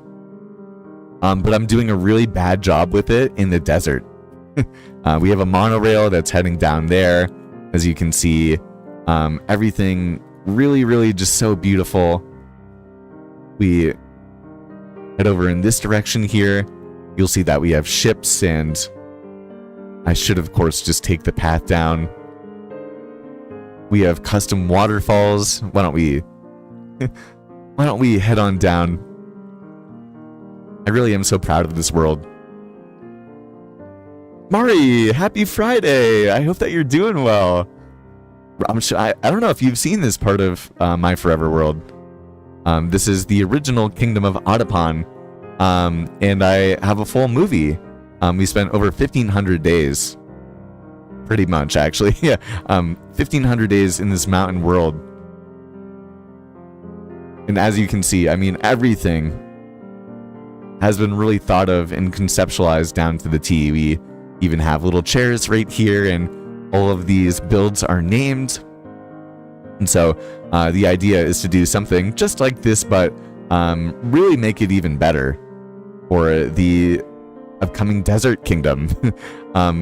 But I'm doing a really bad job with it in the desert. We have a monorail that's heading down there. As you can see, everything really, really just so beautiful. We head over in this direction here. You'll see that we have ships, and I should, of course, just take the path down. We have custom waterfalls. Why don't we head on down? I really am so proud of this world. Mari, happy Friday! I hope that you're doing well. I'm sure, I don't know if you've seen this part of my Forever World. This is the original Kingdom of Oedipon, and I have a full movie. We spent over 1,500 days, pretty much actually. Yeah, 1,500 days in this mountain world, and as you can see, I mean, everything has been really thought of and conceptualized down to the T. We even have little chairs right here, and all of these builds are named. And so the idea is to do something just like this, but really make it even better for the upcoming Desert Kingdom,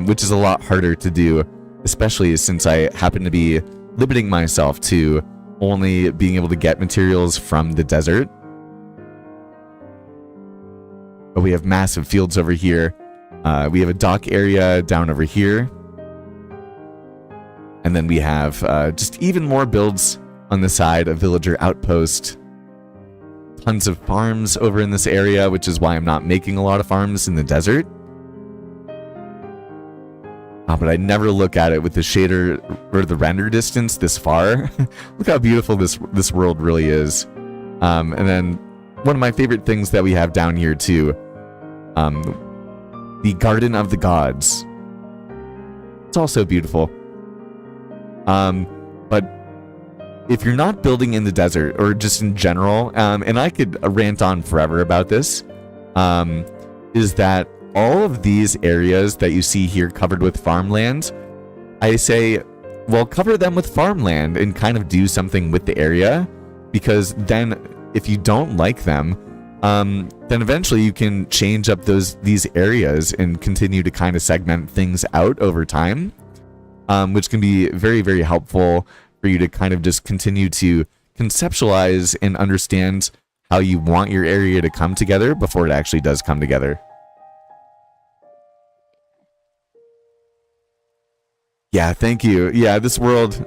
which is a lot harder to do, especially since I happen to be limiting myself to only being able to get materials from the desert. But we have massive fields over here. We have a dock area down over here. And then we have just even more builds on the side, a villager outpost. Tons of farms over in this area, which is why I'm not making a lot of farms in the desert. But I never look at it with the shader or the render distance this far. Look how beautiful this world really is. And then one of my favorite things that we have down here too, the Garden of the Gods. It's also beautiful. But if you're not building in the desert, or just in general, and I could rant on forever about this, is that all of these areas that you see here covered with farmland, I say, well, cover them with farmland and kind of do something with the area, because then if you don't like them, then eventually you can change up these areas and continue to kind of segment things out over time, which can be very, very helpful for you to kind of just continue to conceptualize and understand how you want your area to come together before it actually does come together. Yeah, thank you. Yeah, this world,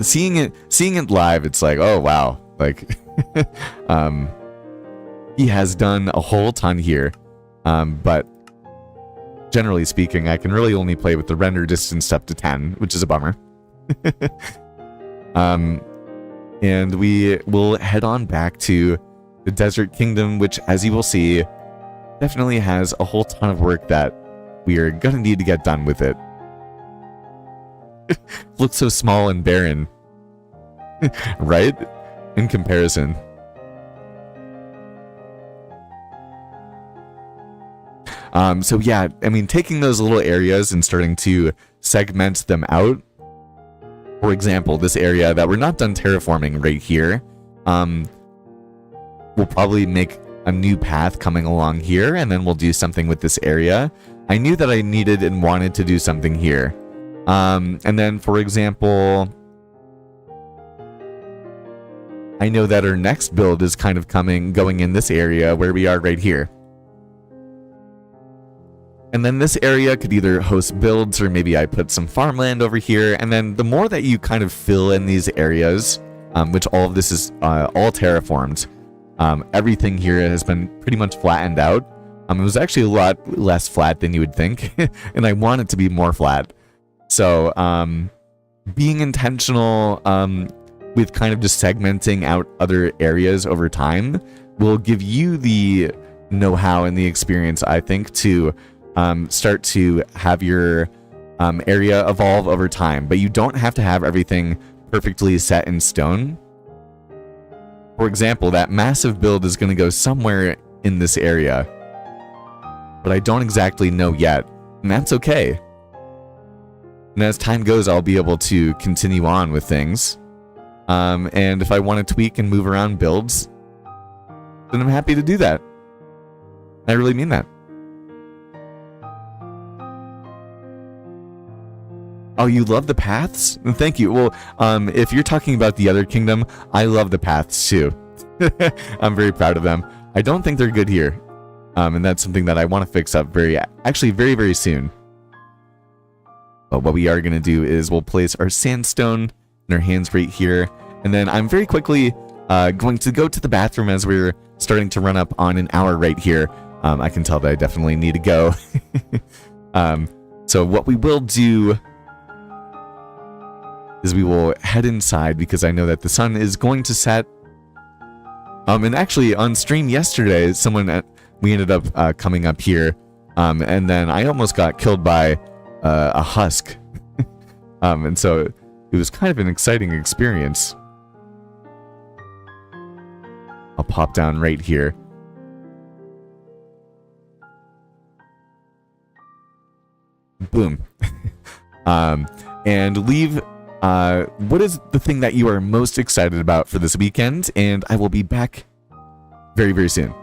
seeing it live, it's like, oh wow, like, he has done a whole ton here, but generally speaking, I can really only play with the render distance up to 10, which is a bummer. And we will head on back to the Desert Kingdom, which, as you will see, definitely has a whole ton of work that we are gonna need to get done with it. Looks so small and barren. Right? In comparison. So yeah, I mean, taking those little areas and starting to segment them out. For example, this area that we're not done terraforming right here, we'll probably make a new path coming along here, and then we'll do something with this area. I knew that I needed and wanted to do something here. And then, for example, I know that our next build is kind of going in this area where we are right here. And then this area could either host builds, or maybe I put some farmland over here. And then the more that you kind of fill in these areas, which all of this is all terraformed, everything here has been pretty much flattened out. It was actually a lot less flat than you would think, and I want it to be more flat. So, being intentional with kind of just segmenting out other areas over time will give you the know-how and the experience, I think, to start to have your area evolve over time. But you don't have to have everything perfectly set in stone. For example, that massive build is going to go somewhere in this area, but I don't exactly know yet, and that's okay. And as time goes, I'll be able to continue on with things. And if I want to tweak and move around builds, then I'm happy to do that. I really mean that. Oh, you love the paths? Thank you. Well, if you're talking about the other kingdom, I love the paths too. I'm very proud of them. I don't think they're good here. And that's something that I want to fix up very, very soon. But what we are going to do is we'll place our sandstone in our hands right here. And then I'm very quickly going to go to the bathroom as we're starting to run up on an hour right here. I can tell that I definitely need to go. So what we will do is we will head inside, because I know that the sun is going to set. And actually on stream yesterday, we ended up coming up here, and then I almost got killed by a husk. And so it was kind of an exciting experience. I'll pop down right here. Boom. And leave what is the thing that you are most excited about for this weekend, and I will be back very, very soon.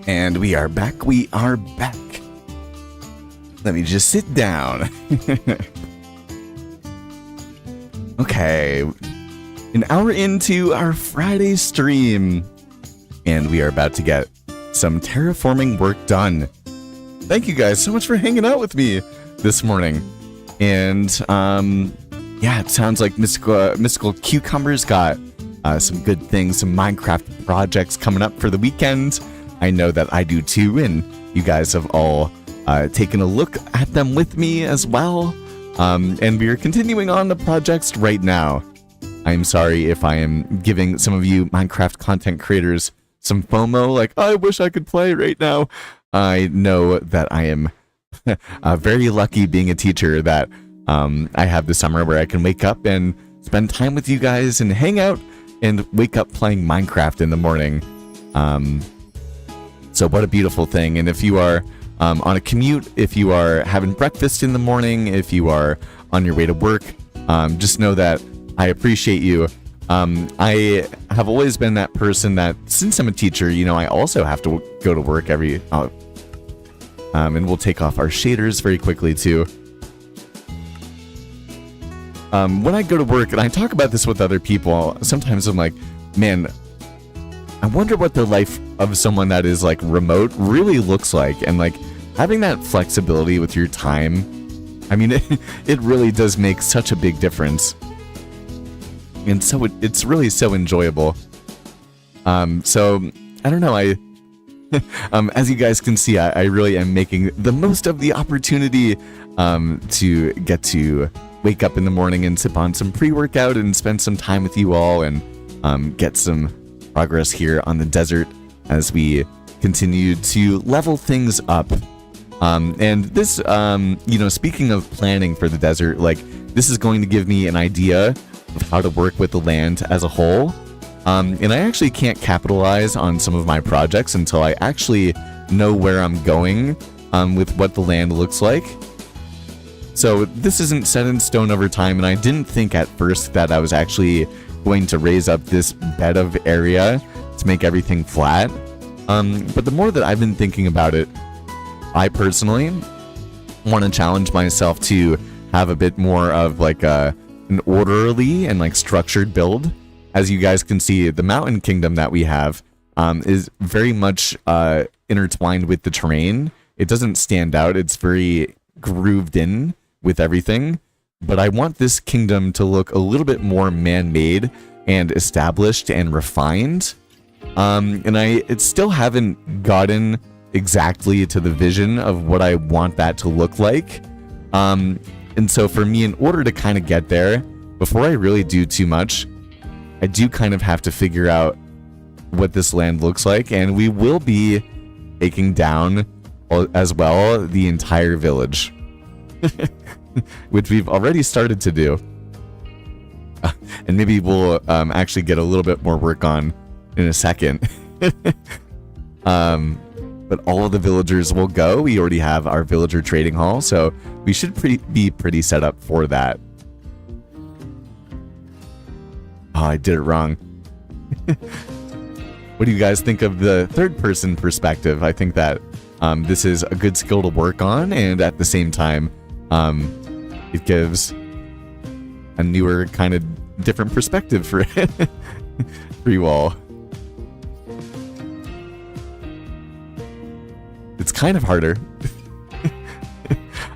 And we are back. We are back. Let me just sit down. Okay. An hour into our Friday stream. And we are about to get some terraforming work done. Thank you guys so much for hanging out with me this morning. And, yeah, it sounds like Mystical Cucumber's got some good things, some Minecraft projects coming up for the weekend. I know that I do too, and you guys have all taken a look at them with me as well. And we are continuing on the projects right now. I'm sorry if I am giving some of you Minecraft content creators some FOMO, like, I wish I could play right now. I know that I am very lucky being a teacher that I have the summer where I can wake up and spend time with you guys and hang out and wake up playing Minecraft in the morning. So what a beautiful thing. And if you are on a commute, if you are having breakfast in the morning, if you are on your way to work, just know that I appreciate you. I have always been that person that, since I'm a teacher, you know, I also have to go to work every... and we'll take off our shaders very quickly too. When I go to work, and I talk about this with other people, sometimes I'm like, man, I wonder what the life of someone that is like remote really looks like. And like having that flexibility with your time, I mean, it really does make such a big difference. And so it's really so enjoyable. So I don't know, as you guys can see, I really am making the most of the opportunity to get to wake up in the morning and sip on some pre-workout and spend some time with you all and get some progress here on the desert as we continue to level things up. And this, you know, speaking of planning for the desert, like this is going to give me an idea of how to work with the land as a whole. And I actually can't capitalize on some of my projects until I actually know where I'm going with what the land looks like. So this isn't set in stone over time, and I didn't think at first that I was actually going to raise up this bed of area to make everything flat. But the more that I've been thinking about it, I personally want to challenge myself to have a bit more of like an orderly and like structured build. As you guys can see, the mountain kingdom that we have is very much intertwined with the terrain. It doesn't stand out. It's very grooved in with everything. But I want this kingdom to look a little bit more man-made and established and refined. And I still haven't gotten exactly to the vision of what I want that to look like. And so for me, in order to kind of get there, before I really do too much, I do kind of have to figure out what this land looks like, and we will be taking down as well the entire village, which we've already started to do. And maybe we'll actually get a little bit more work on in a second. But all of the villagers will go. We already have our villager trading hall, so we should be pretty set up for that. Oh, I did it wrong. What do you guys think of the third-person perspective? I think that this is a good skill to work on, and at the same time, it gives a newer, kind of different perspective for for you all. It's kind of harder.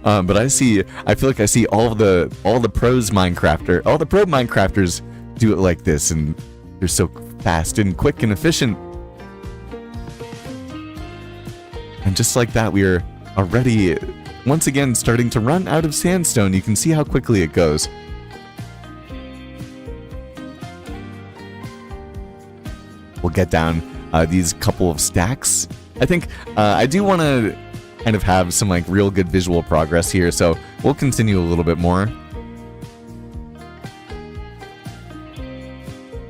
But I feel like I see all the pro Minecrafters do it like this, and they're so fast and quick and efficient. And just like that, we are already once again starting to run out of sandstone. You can see how quickly it goes. We'll get down these couple of stacks. I think I do want to kind of have some like real good visual progress here, so we'll continue a little bit more.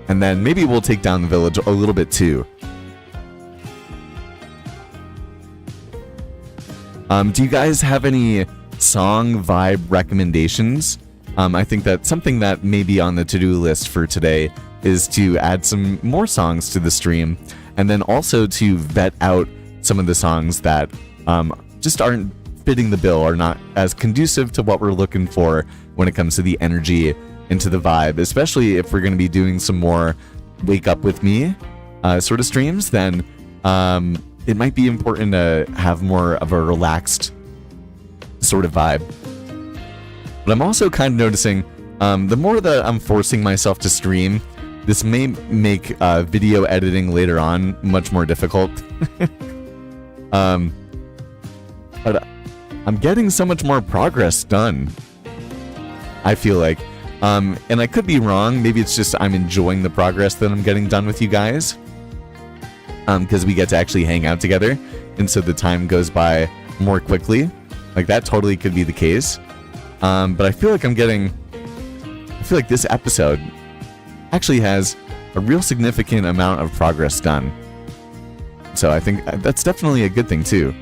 And then maybe we'll take down the village a little bit too. Do you guys have any song vibe recommendations? I think that something that may be on the to-do list for today is to add some more songs to the stream, and then also to vet out some of the songs that just aren't fitting the bill, are not as conducive to what we're looking for when it comes to the energy and to the vibe, especially if we're going to be doing some more wake up with me sort of streams. Then it might be important to have more of a relaxed sort of vibe. But I'm also kind of noticing the more that I'm forcing myself to stream, this may make video editing later on much more difficult. But I'm getting so much more progress done, I feel like. And I could be wrong. Maybe it's just I'm enjoying the progress that I'm getting done with you guys. Because we get to actually hang out together. And so the time goes by more quickly. Like, that totally could be the case. But I feel like I feel like this episode actually has a real significant amount of progress done. So I think that's definitely a good thing too.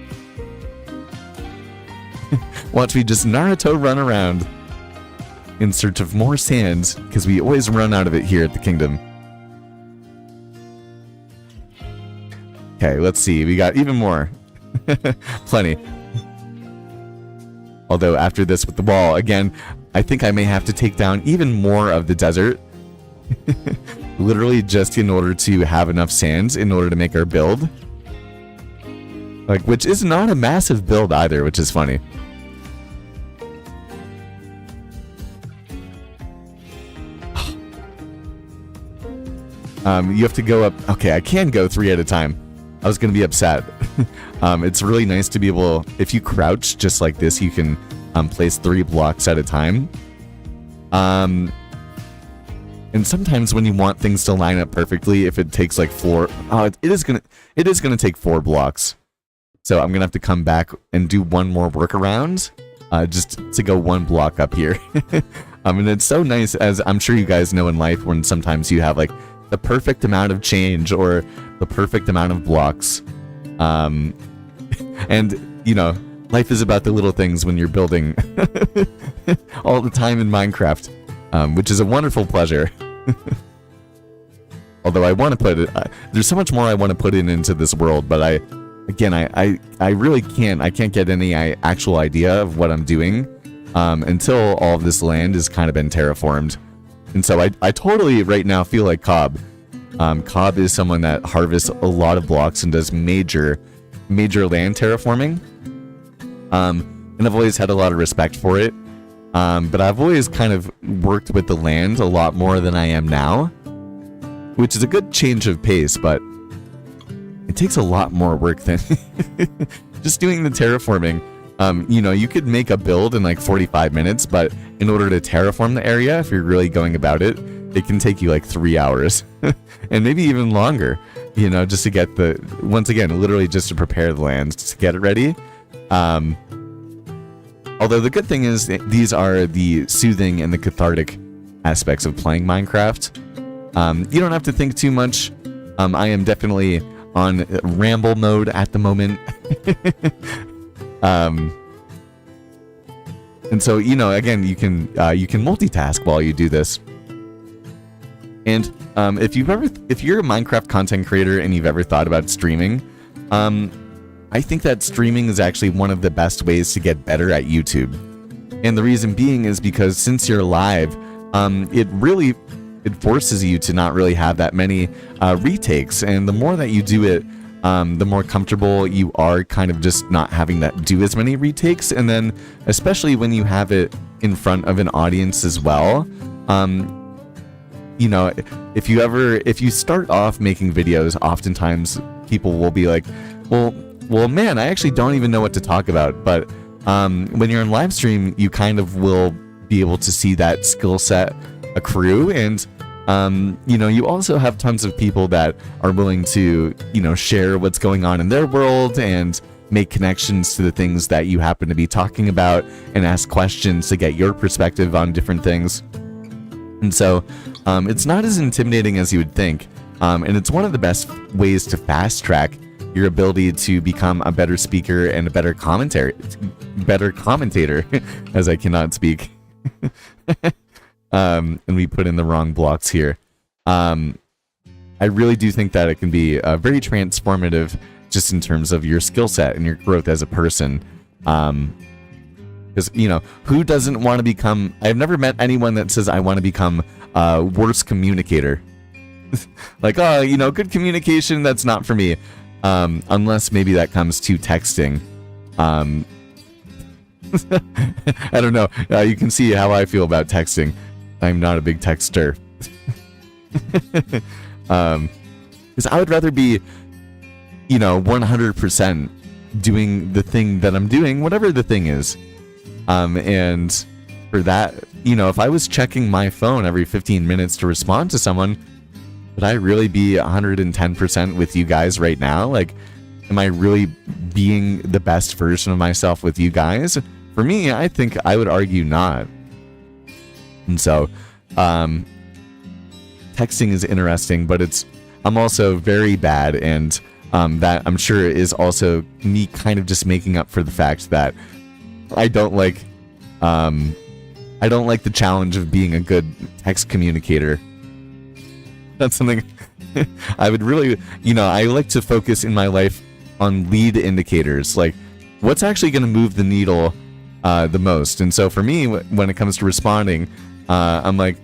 Watch me just Naruto run around in search of more sand, because we always run out of it here at the kingdom. Okay, let's see. We got even more. Plenty. Although after this with the wall, again, I think I may have to take down even more of the desert. Literally just in order to have enough sands in order to make our build. Like, which is not a massive build either, which is funny. You have to go up. Okay, I can go 3 at a time. I was going to be upset. It's really nice to be able, if you crouch just like this, you can place 3 blocks at a time. And sometimes when you want things to line up perfectly, if it takes like 4, it is gonna take 4 blocks. So I'm gonna have to come back and do one more workaround, just to go 1 block up here. And it's so nice, as I'm sure you guys know in life, when sometimes you have like the perfect amount of change or the perfect amount of blocks. And, you know, life is about the little things when you're building all the time in Minecraft, which is a wonderful pleasure. Although I want to put it, there's so much more I want to put into this world, but I really can't. I can't get any actual idea of what I'm doing until all of this land has kind of been terraformed. And so I totally right now feel like Cobb. Cobb is someone that harvests a lot of blocks and does major land terraforming. And I've always had a lot of respect for it. But I've always kind of worked with the land a lot more than I am now, which is a good change of pace, but it takes a lot more work than just doing the terraforming. You know, you could make a build in like 45 minutes, but in order to terraform the area, if you're really going about it, it can take you like 3 hours and maybe even longer, you know, just to get once again, literally just to prepare the land, to get it ready. Although the good thing is these are the soothing and the cathartic aspects of playing Minecraft. You don't have to think too much. I am definitely on ramble mode at the moment. And so, you know, again, you can multitask while you do this. And if you're a Minecraft content creator and you've ever thought about streaming, I think that streaming is actually one of the best ways to get better at YouTube. And the reason being is because since you're live, it forces you to not really have that many retakes. And the more that you do it, the more comfortable you are kind of just not having to do as many retakes. And then especially when you have it in front of an audience as well, you know, if you start off making videos, oftentimes people will be like, well, man, I actually don't even know what to talk about. But when you're in live stream, you kind of will be able to see that skill set accrue. And, you know, you also have tons of people that are willing to, you know, share what's going on in their world and make connections to the things that you happen to be talking about and ask questions to get your perspective on different things. And so it's not as intimidating as you would think. And it's one of the best ways to fast track your ability to become a better speaker and a better commentator, as I cannot speak. And we put in the wrong blocks here. I really do think that it can be very transformative just in terms of your skill set and your growth as a person. Because, you know, who doesn't want to become... I've never met anyone that says, I want to become a worse communicator. Like, oh, you know, good communication, that's not for me. Unless maybe that comes to texting. I don't know. You can see how I feel about texting. I'm not a big texter. Because I would rather be, you know, 100% doing the thing that I'm doing, whatever the thing is. And for that, you know, if I was checking my phone every 15 minutes to respond to someone, would I really be 110% with you guys right now? Like, am I really being the best version of myself with you guys? For me, I think I would argue not. And so, texting is interesting, but I'm also very bad, and that I'm sure is also me kind of just making up for the fact that I don't like the challenge of being a good text communicator. That's something I would really, you know, I like to focus in my life on lead indicators, like what's actually going to move the needle the most. And so for me, when it comes to responding, I'm like,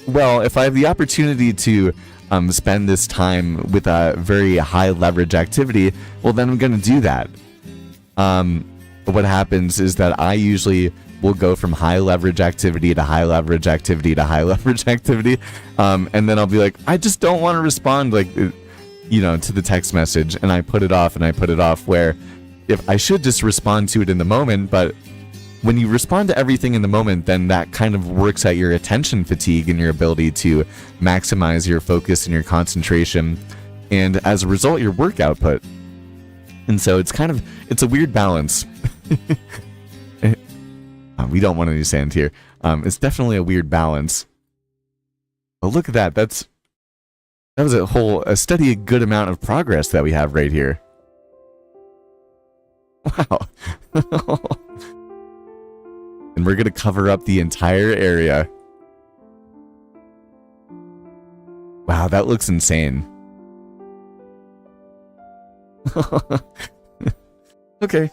well, if I have the opportunity to spend this time with a very high leverage activity, well, then I'm going to do that. But what happens is that I usually will go from high leverage activity to high leverage activity to high leverage activity. And then I'll be like, I just don't want to respond, like, you know, to the text message. And I put it off and I put it off, where if I should just respond to it in the moment, but when you respond to everything in the moment, then that kind of works at your attention fatigue and your ability to maximize your focus and your concentration, and as a result, your work output. And so it's a weird balance. We don't want any sand here. It's definitely a weird balance. But look at that. That was a steady good amount of progress that we have right here. Wow. And we're going to cover up the entire area. Wow, that looks insane. Okay.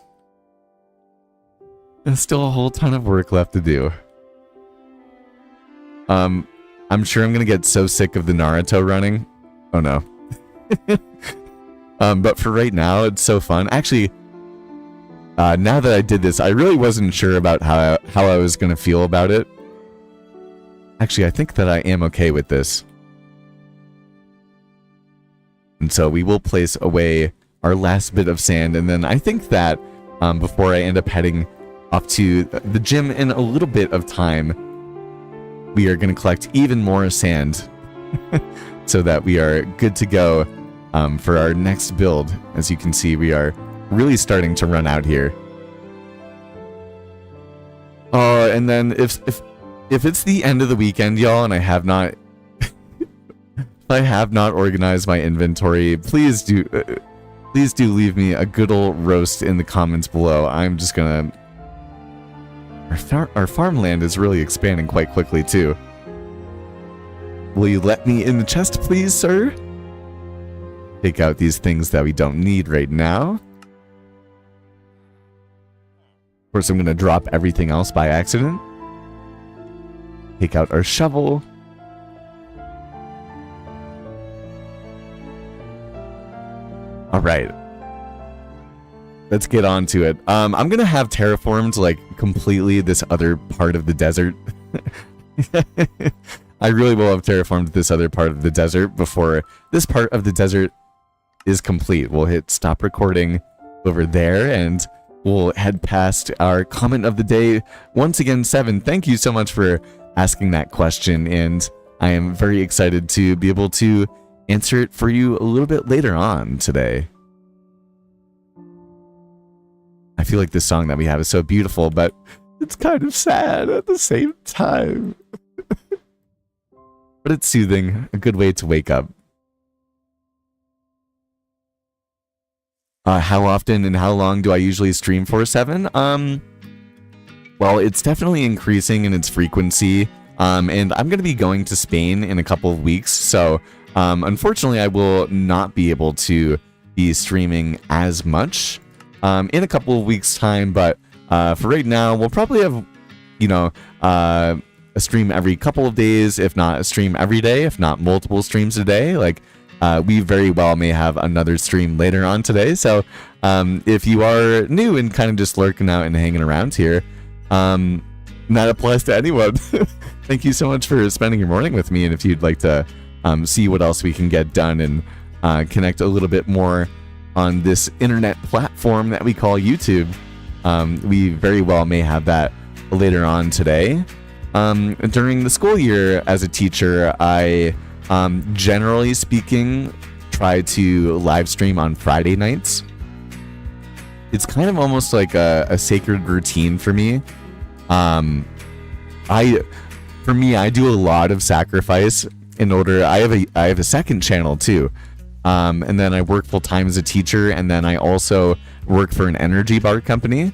There's still a whole ton of work left to do. I'm sure I'm going to get so sick of the Naruto running. Oh no. But for right now, it's so fun. Actually, now that I did this, I really wasn't sure about how I was going to feel about it. Actually, I think that I am okay with this. And so we will place away our last bit of sand, and then I think that before I end up heading off to the gym in a little bit of time, we are going to collect even more sand so that we are good to go for our next build. As you can see, we are really starting to run out here. Oh, and then if it's the end of the weekend, y'all, and I have not organized my inventory, please do leave me a good old roast in the comments below. I'm just gonna... Our farmland is really expanding quite quickly too. Will you let me in the chest, please, sir? Take out these things that we don't need right now. Of course, I'm gonna drop everything else by accident. Take out our shovel. Alright. Let's get on to it. I'm gonna have terraformed, like, completely this other part of the desert. I really will have terraformed this other part of the desert before this part of the desert is complete. We'll hit stop recording over there, and we'll head past our comment of the day. Once again, Seven, thank you so much for asking that question, and I am very excited to be able to answer it for you a little bit later on today. I feel like this song that we have is so beautiful, but it's kind of sad at the same time. But it's soothing, a good way to wake up. How often and how long do I usually stream for, Seven? Well, it's definitely increasing in its frequency, and I'm going to be going to Spain in a couple of weeks, so unfortunately I will not be able to be streaming as much in a couple of weeks' time, but for right now, we'll probably have, a stream every couple of days, if not a stream every day, if not multiple streams a day. Like, we very well may have another stream later on today. So if you are new and kind of just lurking out and hanging around here, that applies to anyone. Thank you so much for spending your morning with me. And if you'd like to see what else we can get done and connect a little bit more on this internet platform that we call YouTube, we very well may have that later on today. During the school year as a teacher, I generally speaking try to live stream on Friday nights. It's kind of almost like a sacred routine for me. I do a lot of sacrifice in order. I have a second channel too. And then I work full time as a teacher, and then I also work for an energy bar company.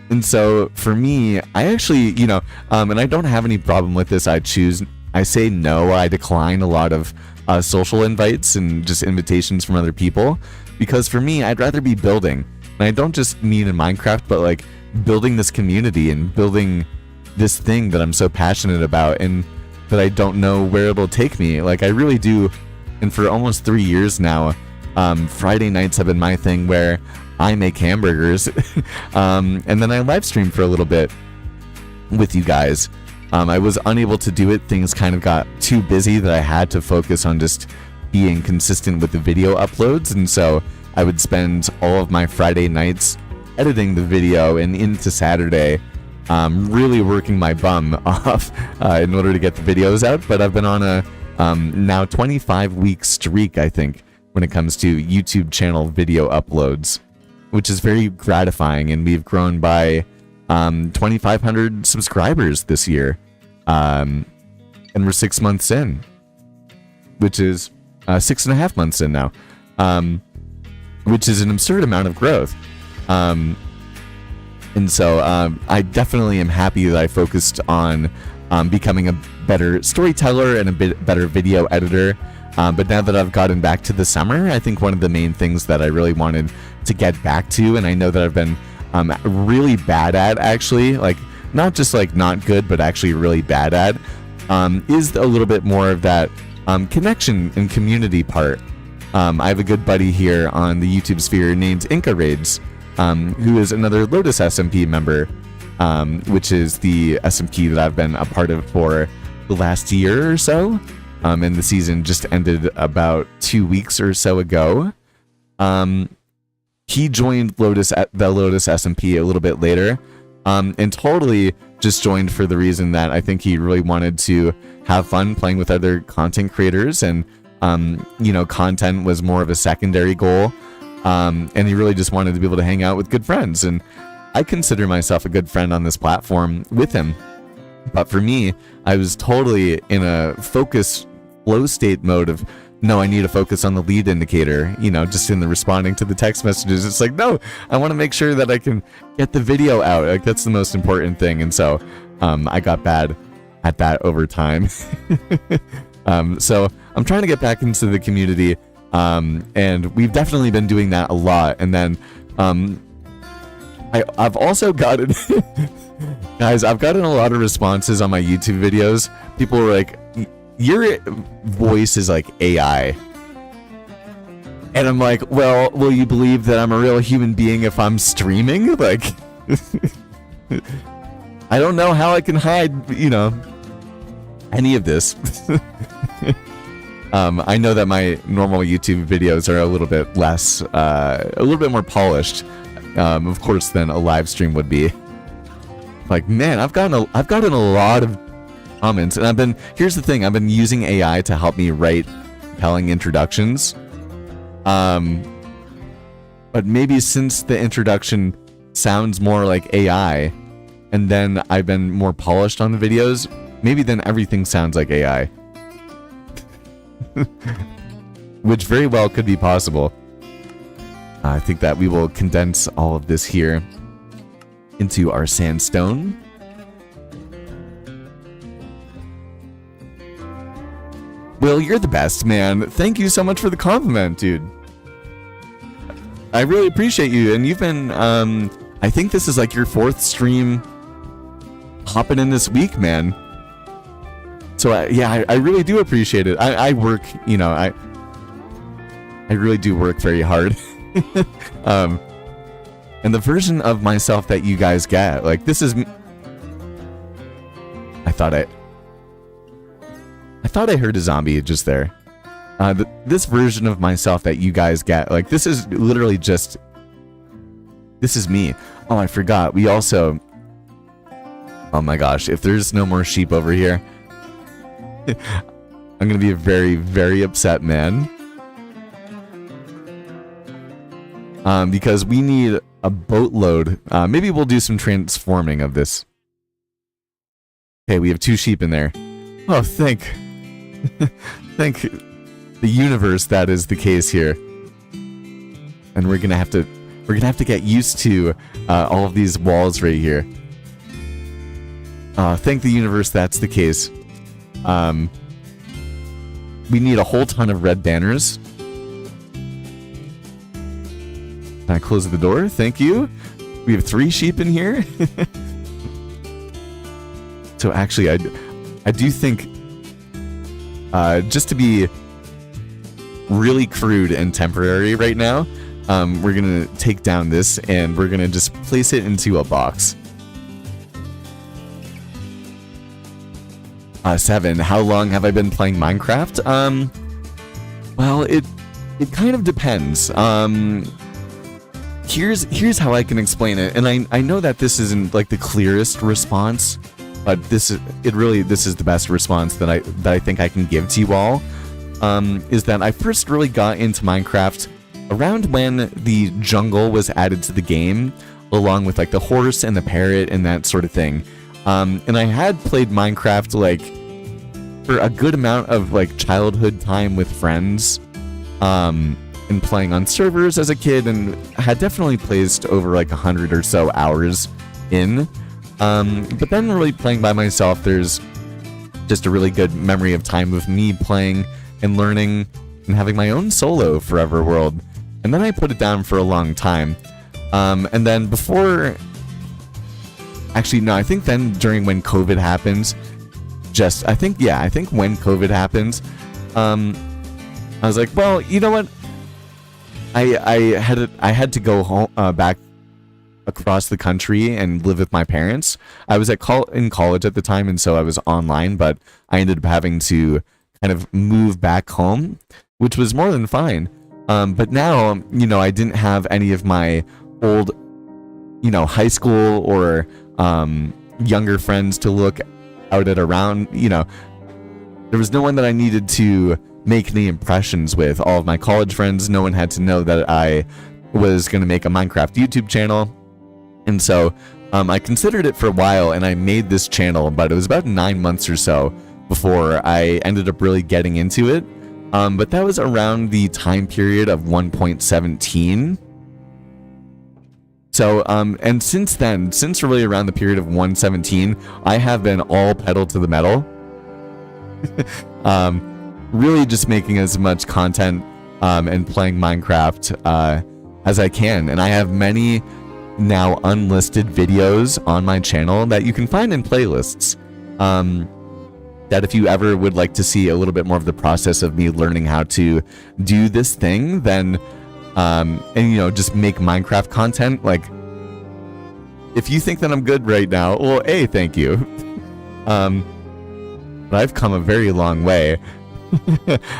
And so for me, I actually, and I don't have any problem with this. I say no. I decline a lot of social invites and just invitations from other people, because for me, I'd rather be building. And I don't just mean in Minecraft, but like building this community and building this thing that I'm so passionate about and that I don't know where it'll take me. Like, I really do. And for almost 3 years now, Friday nights have been my thing where I make hamburgers and then I live stream for a little bit with you guys. I was unable to do it. Things kind of got too busy that I had to focus on just being consistent with the video uploads. And so I would spend all of my Friday nights editing the video and into Saturday, really working my bum off in order to get the videos out. But I've been on a now 25-week streak, I think, when it comes to YouTube channel video uploads, which is very gratifying. And we've grown by 2,500 subscribers this year. And we're 6 months in, which is 6.5 months in now, which is an absurd amount of growth. And so I definitely am happy that I focused on becoming a better storyteller and a bit better video editor. But now that I've gotten back to the summer, I think one of the main things that I really wanted to get back to, and I know that I've been really bad at, actually, like not just like not good, but actually really bad at, is a little bit more of that connection and community part. I have a good buddy here on the YouTube sphere named Inca Raids, who is another Lotus SMP member, which is the SMP that I've been a part of for the last year or so. And the season just ended about 2 weeks or so ago. He joined the Lotus SMP a little bit later, and totally just joined for the reason that I think he really wanted to have fun playing with other content creators, and content was more of a secondary goal. And he really just wanted to be able to hang out with good friends, and I consider myself a good friend on this platform with him. But for me, I was totally in a focus flow state mode of, no, I need to focus on the lead indicator, just in the responding to the text messages. It's like, no, I want to make sure that I can get the video out. Like, that's the most important thing. And so I got bad at that over time. So I'm trying to get back into the community, and we've definitely been doing that a lot. And then I've also gotten guys, I've gotten a lot of responses on my YouTube videos. People were like, your voice is like AI. And I'm like, well, will you believe that I'm a real human being if I'm streaming? Like, I don't know how I can hide, any of this. I know that my normal YouTube videos are a little bit less, a little bit more polished, of course, than a live stream would be. Like, man, I've gotten a lot of comments, and here's the thing, I've been using AI to help me write compelling introductions. But maybe since the introduction sounds more like AI, and then I've been more polished on the videos, maybe then everything sounds like AI. Which very well could be possible. I think that we will condense all of this here into our sandstone. Will, you're the best, man. Thank you so much for the compliment, dude. I really appreciate you, and you've been, I think this is like your 4th stream hopping in this week, man. So, I really do appreciate it. I work, you know, I really do work very hard. And the version of myself that you guys get, like, this is... I thought I heard a zombie just there. This version of myself that you guys get, like, this is literally just... This is me. Oh, I forgot. We also... Oh my gosh, if there's no more sheep over here, I'm gonna be a very, very upset man. Because we need a boatload. Maybe we'll do some transforming of this. Okay, we have 2 sheep in there. Oh, thank the universe that is the case here. And we're gonna have to get used to all of these walls right here. Thank the universe that's the case. We need a whole ton of red banners. Can I close the door? Thank you. We have 3 sheep in here. So actually, I do think, just to be really crude and temporary right now, we're gonna take down this and we're gonna just place it into a box. 7. How long have I been playing Minecraft? Well, it kind of depends. Here's how I can explain it, and I know that this isn't like the clearest response, but this is the best response that I think I can give to you all. Is that I first really got into Minecraft around when the jungle was added to the game, along with like the horse and the parrot and that sort of thing. And I had played Minecraft like for a good amount of like childhood time with friends, and playing on servers as a kid, and had definitely placed over like 100 or so hours in. But then really playing by myself, there's just a really good memory of time of me playing and learning and having my own solo Forever World. And then I put it down for a long time. And then before... Actually, no, I think then during when COVID happens, I think when COVID happens, I was like, well, you know what? I had to go home, back across the country and live with my parents. I was in college at the time, and so I was online, but I ended up having to kind of move back home, which was more than fine. But now, you know, I didn't have any of my old, you know, high school or younger friends to look out at around. You know, there was no one that I needed to make any impressions with. All of my college friends, no one had to know that I was going to make a Minecraft YouTube channel. And so I considered it for a while, and I made this channel, but it was about 9 months or so before I ended up really getting into it. But that was around the time period of 1.17. So, and since then, since really around the period of 1.17, I have been all pedal to the metal. Really just making as much content and playing Minecraft as I can. And I have many now unlisted videos on my channel that you can find in playlists. That if you ever would like to see a little bit more of the process of me learning how to do this thing, then and you know, just make Minecraft content, like if you think that I'm good right now, well, A, thank you. But I've come a very long way.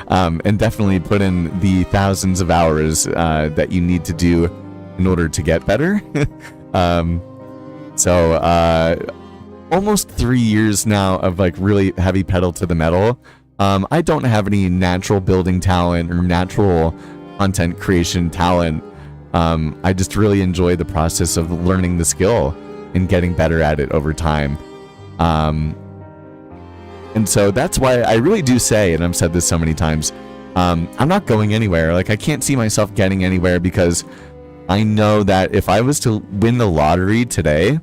And definitely put in the thousands of hours that you need to do in order to get better. So almost 3 years now of like really heavy pedal to the metal. I don't have any natural building talent or natural content creation talent. I just really enjoy the process of learning the skill and getting better at it over time. And so that's why I really do say, and I've said this so many times, I'm not going anywhere. Like, I can't see myself getting anywhere, because I know that if I was to win the lottery today,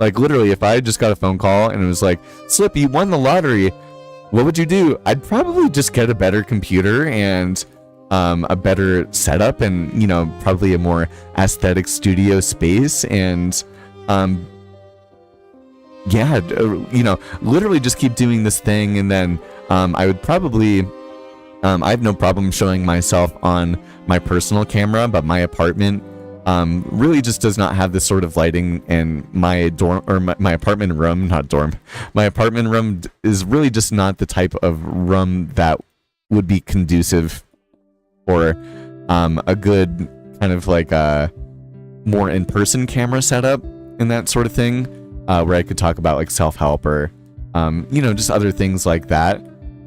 like literally if I just got a phone call and it was like, Slip, you won the lottery, what would you do? I'd probably just get a better computer and a better setup, and probably a more aesthetic studio space, and literally just keep doing this thing. And then I would probably I have no problem showing myself on my personal camera, but my apartment really just does not have this sort of lighting, and my dorm, or my apartment room, not dorm, my apartment room is really just not the type of room that would be conducive for a good kind of like a more in-person camera setup and that sort of thing, where I could talk about like self-help or just other things like that.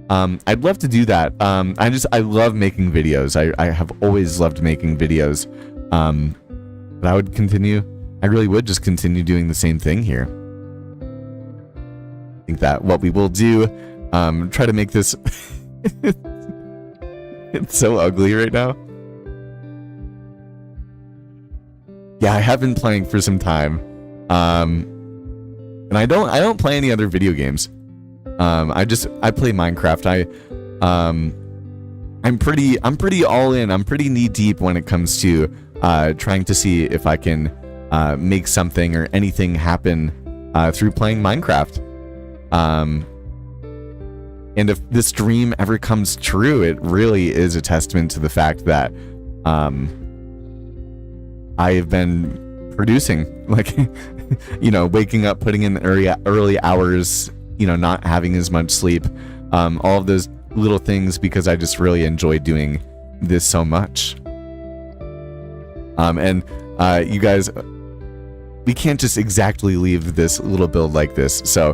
I'd love to do that. I love making videos. I have always loved making videos. But I really would just continue doing the same thing here. I think that what we will do, try to make this, it's so ugly right now. Yeah, I have been playing for some time. And I don't play any other video games. I play Minecraft. I'm pretty all in. I'm pretty knee deep when it comes to trying to see if I can make something or anything happen through playing Minecraft. And if this dream ever comes true, it really is a testament to the fact that I've been producing, like, waking up, putting in early hours, not having as much sleep, all of those little things, because I just really enjoy doing this so much. And you guys, we can't just exactly leave this little build like this. So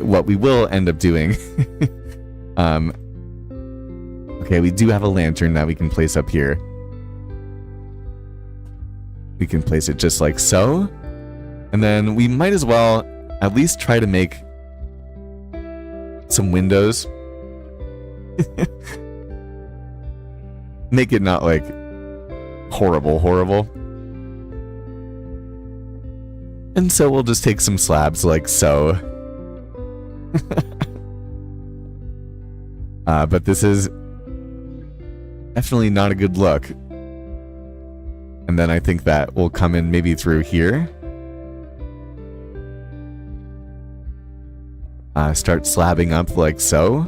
what we will end up doing, okay, we do have a lantern that we can place up here. We can place it just like so. And then we might as well at least try to make some windows. Make it not like horrible. And so we'll just take some slabs like so. But this is definitely not a good look. And then I think that we'll come in maybe through here. Start slabbing up like so.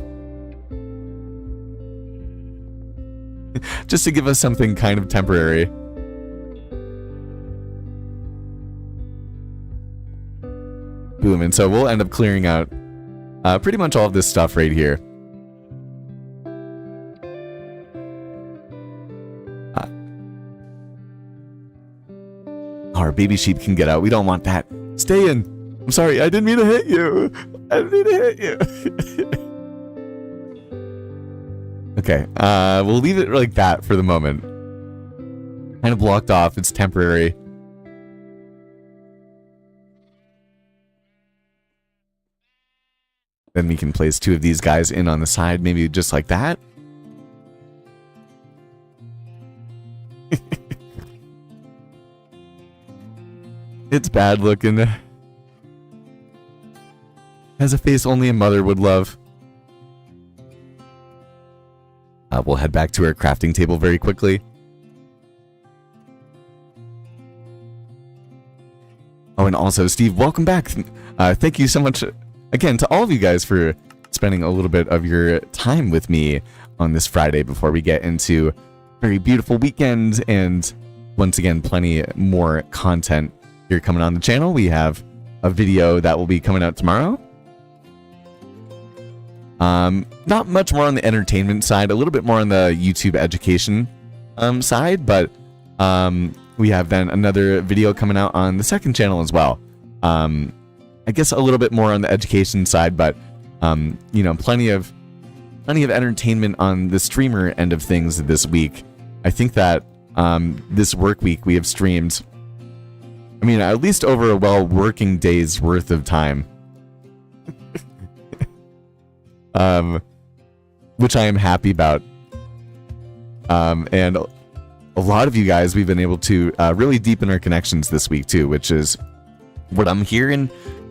Just to give us something kind of temporary. Boom, and so we'll end up clearing out pretty much all of this stuff right here. Our baby sheep can get out. We don't want that. Stay in. I'm sorry, I didn't mean to hit you. I didn't mean to hit you. Okay, we'll leave it like that for the moment. Kind of blocked off, it's temporary. Then we can place two of these guys in on the side, maybe just like that. It's bad looking. Has a face only a mother would love. We'll head back to our crafting table very quickly. Oh, and also, Steve, welcome back. Thank you so much, again, to all of you guys for spending a little bit of your time with me on this Friday before we get into a very beautiful weekend. And once again, plenty more content here coming on the channel. We have a video that will be coming out tomorrow. Not much more on the entertainment side, a little bit more on the YouTube education side, but we have then another video coming out on the second channel as well. I guess a little bit more on the education side, but plenty of entertainment on the streamer end of things this week. I think that this work week we have streamed, I mean, at least over a working day's worth of time. Which I am happy about. And a lot of you guys, we've been able to really deepen our connections this week too, which is what I'm hearing,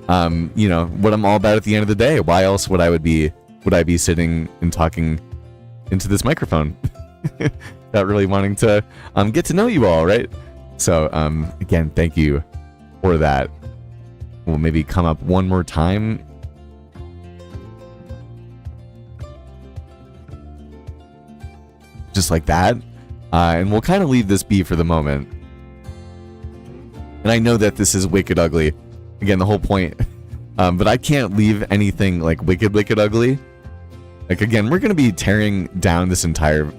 what I'm all about at the end of the day. Why else would I would be would I be sitting and talking into this microphone? Not really wanting to get to know you all, right? So again, thank you for that. We'll maybe come up one more time. Just like that. And we'll kind of leave this be for the moment. And I know that this is wicked ugly. Again, the whole point. But I can't leave anything like wicked ugly. Like, again, we're going to be tearing down this entire...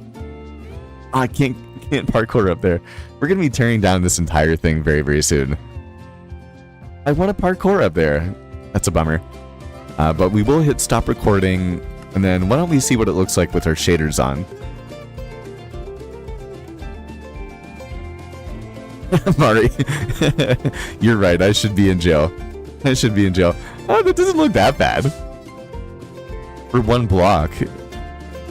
I can't parkour up there. We're going to be tearing down this entire thing very, very soon. I want to parkour up there. That's a bummer. But we will hit stop recording. And then why don't we see what it looks like with our shaders on. Mari, you're right. I should be in jail. I should be in jail. Oh, that doesn't look that bad. For one block.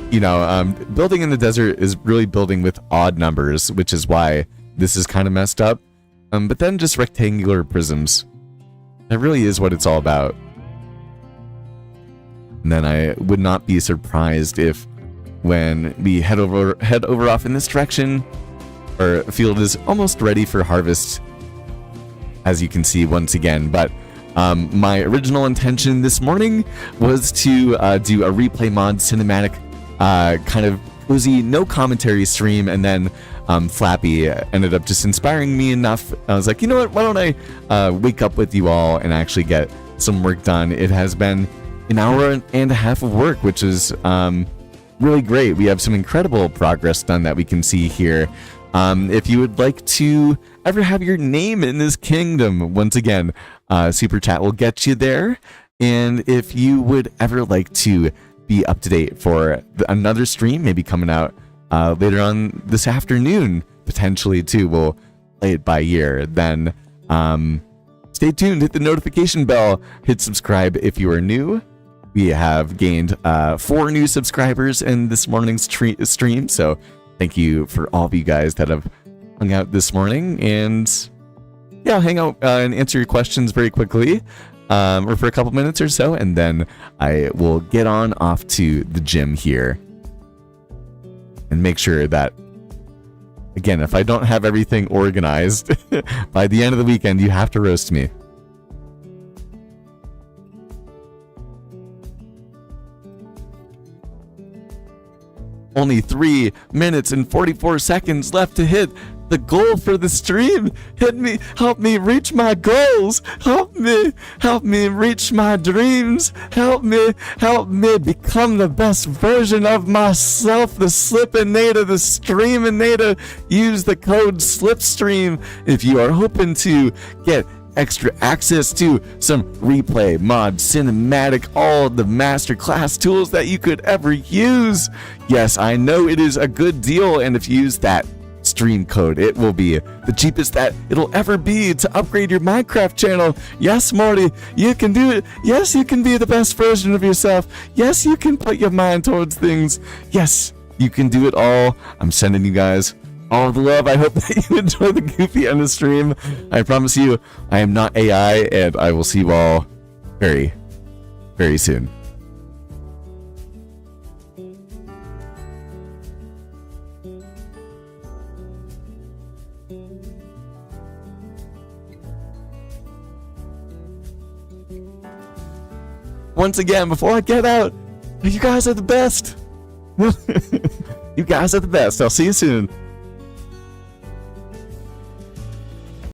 You know, building in the desert is really building with odd numbers, which is why this is kind of messed up. But then just rectangular prisms. That really is what it's all about. And then I would not be surprised if when we head over off in this direction, our field is almost ready for harvest, as you can see once again. But my original intention this morning was to do a replay mod cinematic kind of cozy, no commentary stream, and then Flappy ended up just inspiring me enough. I was like, you know what, why don't I wake up with you all and actually get some work done. It has been an hour and a half of work, which is really great. We have some incredible progress done that we can see here. If you would like to ever have your name in this kingdom, once again, Super Chat will get you there. And if you would ever like to be up to date for another stream, maybe coming out later on this afternoon, potentially too, we'll play it by ear, then stay tuned, hit the notification bell, hit subscribe if you are new. We have gained 4 new subscribers in this morning's stream, so thank you for all of you guys that have hung out this morning. And yeah, I'll hang out and answer your questions very quickly, or for a couple minutes or so, and then I will get on off to the gym here and make sure that, again, if I don't have everything organized by the end of the weekend, you have to roast me. Only 3 minutes and 44 seconds left to hit the goal for the stream. Help me reach my goals. Help me reach my dreams. Help me become the best version of myself. The Slipinator, the Streaminator. Use the code SLIPSTREAM if you are hoping to get extra access to some replay, mod, cinematic, all the masterclass tools that you could ever use. Yes, I know it is a good deal, and if you use that stream code, it will be the cheapest that it'll ever be to upgrade your Minecraft channel. Yes, Morty, you can do it. Yes, you can be the best version of yourself. Yes, you can put your mind towards things. Yes, you can do it all. I'm sending you guys all the love. I hope that you enjoy the goofy on the stream. I promise you, I am not AI, and I will see you all very, very soon. Once again, before I get out, you guys are the best. You guys are the best. I'll see you soon.